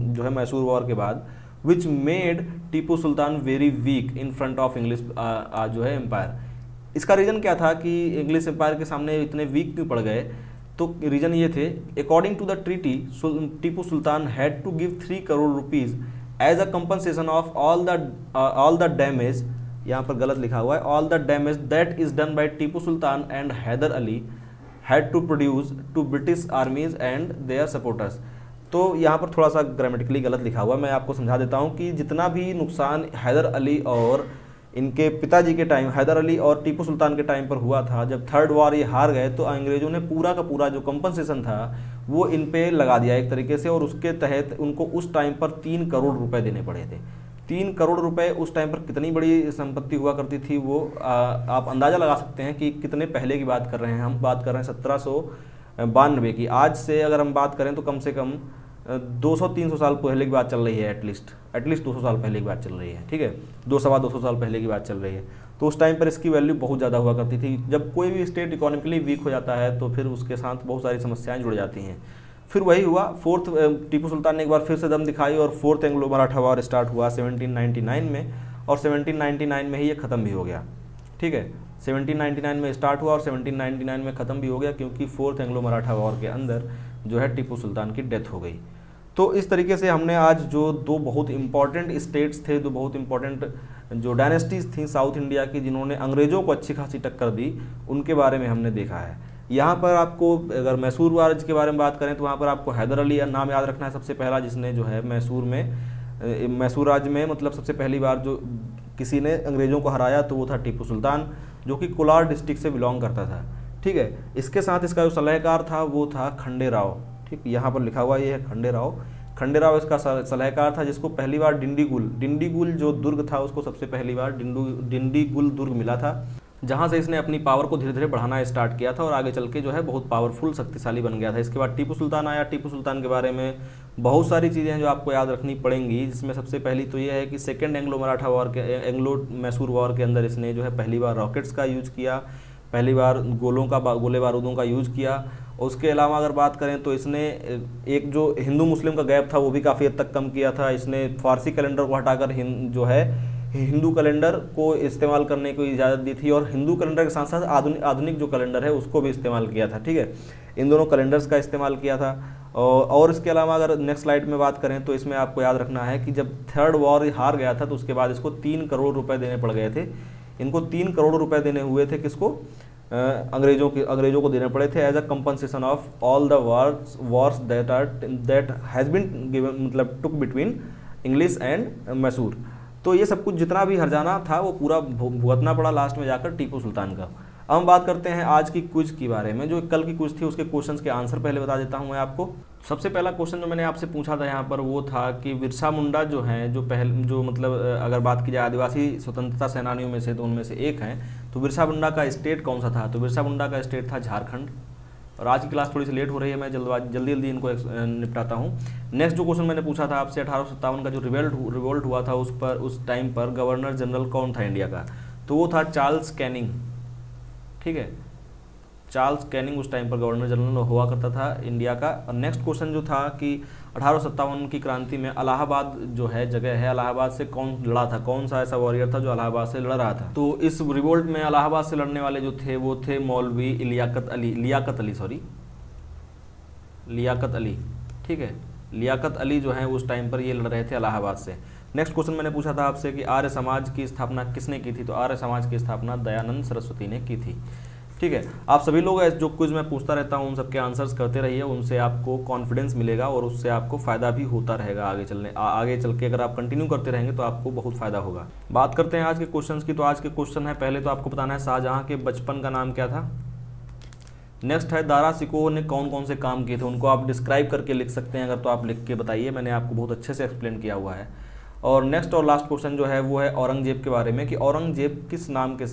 जो है मैसूर वॉर के बाद, which made Tipu Sultan very weak in front of English जो है एम्पायर। इसका रीज़न क्या था कि इंग्लिश एम्पायर के सामने इतने वीक क्यों पड़ गए, तो रीज़न ये थे, according to the treaty Tipu Sultan had to give 3 crore rupees as a compensation of all the damage, यहाँ पर गलत लिखा हुआ है, all the damage that is done by Tipu Sultan and Hyder Ali had to produce to British armies and their supporters. तो यहाँ पर थोड़ा सा ग्रामेटिकली गलत लिखा हुआ है, मैं आपको समझा देता हूँ कि जितना भी नुकसान हैदर अली और इनके पिताजी के टाइम, हैदर अली और टीपू सुल्तान के टाइम पर हुआ था, जब थर्ड वॉर ये हार गए तो अंग्रेज़ों ने पूरा का पूरा जो कंपनसेशन था वो इन पे लगा दिया एक तरीके से, और उसके तहत उनको उस टाइम पर 3 करोड़ रुपए देने पड़े थे। 3 करोड़ रुपए उस टाइम पर कितनी बड़ी संपत्ति हुआ करती थी वो आप अंदाज़ा लगा सकते हैं कि कितने पहले की बात कर रहे हैं। हम बात कर रहे हैं 1792 की। आज से अगर हम बात करें तो कम से कम 200-300 साल पहले की बात चल रही है, एटलीस्ट 200 साल पहले की बात चल रही है। ठीक है, 200-225 साल पहले की बात चल रही है। तो उस टाइम पर इसकी वैल्यू बहुत ज़्यादा हुआ करती थी। जब कोई भी स्टेट इकोनॉमिकली वीक हो जाता है तो फिर उसके साथ बहुत सारी समस्याएं जुड़ जाती हैं। फिर वही हुआ, टीपू सुल्तान ने एक बार फिर से दम दिखाई और fourth Anglo Maratha war start हुआ 1799 में, और 1799 में ही ये ख़त्म भी हो गया। ठीक है, 1799 में स्टार्ट हुआ और 1799 में ख़त्म भी हो गया, क्योंकि फोर्थ एंग्लो मराठा वॉर के अंदर जो है टीपू सुल्तान की डेथ हो गई। तो इस तरीके से हमने आज जो 2 बहुत इंपॉर्टेंट स्टेट्स थे, 2 बहुत इंपॉर्टेंट जो डायनेस्टीज़ थी साउथ इंडिया की, जिन्होंने अंग्रेज़ों को अच्छी खासी टक्कर दी, उनके बारे में हमने देखा है। यहाँ पर आपको अगर मैसूर वारज के बारे में बात करें तो वहाँ पर आपको हैदर अली नाम याद रखना है सबसे पहला, जिसने जो है मैसूर राज्य में मतलब सबसे पहली बार जो किसी ने अंग्रेज़ों को हराया तो वो था टीपू सुल्तान, जो कि कोलार डिस्ट्रिक्ट से बिलोंग करता था। ठीक है, इसके साथ इसका जो सलाहकार था वो था खंडे राव। ठीक, यहाँ पर लिखा हुआ ये है खंडे राव इसका सलाहकार था, जिसको पहली बार डिंडीगुल जो दुर्ग था उसको सबसे पहली बार डिंडीगुल दुर्ग मिला था, जहाँ से इसने अपनी पावर को धीरे धीरे बढ़ाना स्टार्ट किया था और आगे चल के जो है बहुत पावरफुल शक्तिशाली बन गया था। इसके बाद टीपू सुल्तान आया। टीपू सुल्तान के बारे में बहुत सारी चीज़ें हैं जो आपको याद रखनी पड़ेंगी, जिसमें सबसे पहली तो ये है कि सेकेंड एंग्लो मराठा वॉर के एंग्लो मैसूर वॉर के अंदर इसने जो है पहली बार रॉकेट्स का यूज़ किया, पहली बार गोले बारूदों का यूज़ किया। उसके अलावा अगर बात करें तो इसने एक जो हिंदू मुस्लिम का गैप था वो भी काफ़ी हद तक कम किया था। इसने फारसी कैलेंडर को हटाकर जो है हिंदू कैलेंडर को इस्तेमाल करने को इजाज़त दी थी, और हिंदू कैलेंडर के साथ साथ आधुनिक जो कैलेंडर है उसको भी इस्तेमाल किया था। ठीक है, इन दोनों कैलेंडर्स का इस्तेमाल किया था। और इसके अलावा अगर नेक्स्ट स्लाइड में बात करें तो इसमें आपको याद रखना है कि जब थर्ड वॉर हार गया था तो उसके बाद इसको 3 करोड़ रुपये देने पड़ गए थे। इनको 3 करोड़ रुपये देने हुए थे, किसको? अंग्रेजों को देने पड़े थे as a compensation of all the wars that has been given, मतलब took between English and Mysore. तो ये सब कुछ जितना भी हर्जाना था वो पूरा भुगतना पड़ा लास्ट में जाकर टीपू सुल्तान का। अब हम बात करते हैं आज की क्विज के बारे में। जो कल की क्विज थी उसके क्वेश्चंस के आंसर पहले बता देता हूं मैं आपको। सबसे पहला क्वेश्चन जो मैंने आपसे पूछा था यहाँ पर वो था कि बिरसा मुंडा जो हैं जो मतलब अगर बात की जाए आदिवासी स्वतंत्रता सेनानियों में से तो उनमें से एक हैं, तो बिरसा मुंडा का स्टेट कौन सा था? तो बिरसा मुंडा का स्टेट था झारखंड। और आज की क्लास थोड़ी सी लेट हो रही है, मैं जल्दी इनको निपटाता हूँ। नेक्स्ट जो क्वेश्चन मैंने पूछा था आपसे 1857 का जो रिवोल्ट हुआ था उस टाइम पर गवर्नर जनरल कौन था इंडिया का? तो वो था चार्ल्स कैनिंग। ठीक है, चार्ल्स कैनिंग उस टाइम पर गवर्नर जनरल हुआ करता था इंडिया का। और नेक्स्ट क्वेश्चन जो था कि 1857 की क्रांति में इलाहाबाद जो है जगह है, इलाहाबाद से कौन लड़ा था? कौन सा ऐसा वॉरियर था जो इलाहाबाद से लड़ रहा था? तो इस रिवोल्ट में इलाहाबाद से लड़ने वाले जो थे वो थे मौलवी लियाकत अली। ठीक है, लियाकत अली जो है उस टाइम पर ये लड़ रहे थे इलाहाबाद से। नेक्स्ट क्वेश्चन मैंने पूछा था आपसे कि आर्य समाज की स्थापना किसने की थी? तो आर्य समाज की स्थापना दयानंद सरस्वती ने की थी। ठीक है, आप सभी लोग जो क्विज मैं पूछता रहता हूँ उन सबके आंसर्स करते रहिए, उनसे आपको कॉन्फिडेंस मिलेगा और उससे आपको फ़ायदा भी होता रहेगा आगे चल के अगर आप कंटिन्यू करते रहेंगे तो आपको बहुत फ़ायदा होगा। बात करते हैं आज के क्वेश्चंस की। तो आज के क्वेश्चन है, पहले तो आपको बताना है शाहजहाँ के बचपन का नाम क्या था। नेक्स्ट है दारा सिकोह ने कौन कौन से काम किए थे, उनको आप डिस्क्राइब करके लिख सकते हैं अगर तो आप लिख के बताइए, मैंने आपको बहुत अच्छे से एक्सप्लेन किया हुआ है। और नेक्स्ट और लास्ट क्वेश्चन जो है वो है औरंगजेब के बारे में कि औरंगजेब किस नाम के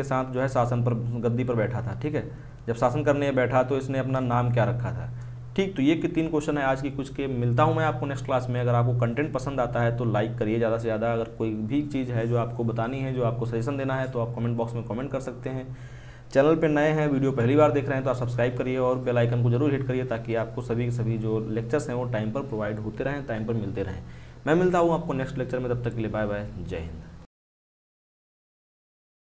साथ जो है शासन पर गद्दी पर बैठा था। ठीक है, जब शासन करने बैठा तो इसने अपना नाम क्या रखा था। ठीक, तो ये 3 क्वेश्चन है आज की कुछ के। मिलता हूँ मैं आपको नेक्स्ट क्लास में। अगर आपको कंटेंट पसंद आता है तो लाइक करिए ज़्यादा से ज़्यादा। अगर कोई भी चीज़ है जो आपको बतानी है, जो आपको सजेशन देना है, तो आप कमेंट बॉक्स में कमेंट कर सकते हैं। चैनल पे नए हैं, वीडियो पहली बार देख रहे हैं तो आप सब्सक्राइब करिए और बेल आइकन को जरूर हिट करिए ताकि आपको सभी जो लेक्चर्स हैं वो टाइम पर प्रोवाइड होते रहें, टाइम पर मिलते रहें। मैं मिलता हूँ आपको नेक्स्ट लेक्चर में, तब तक के लिए बाय बाय, जय हिंद।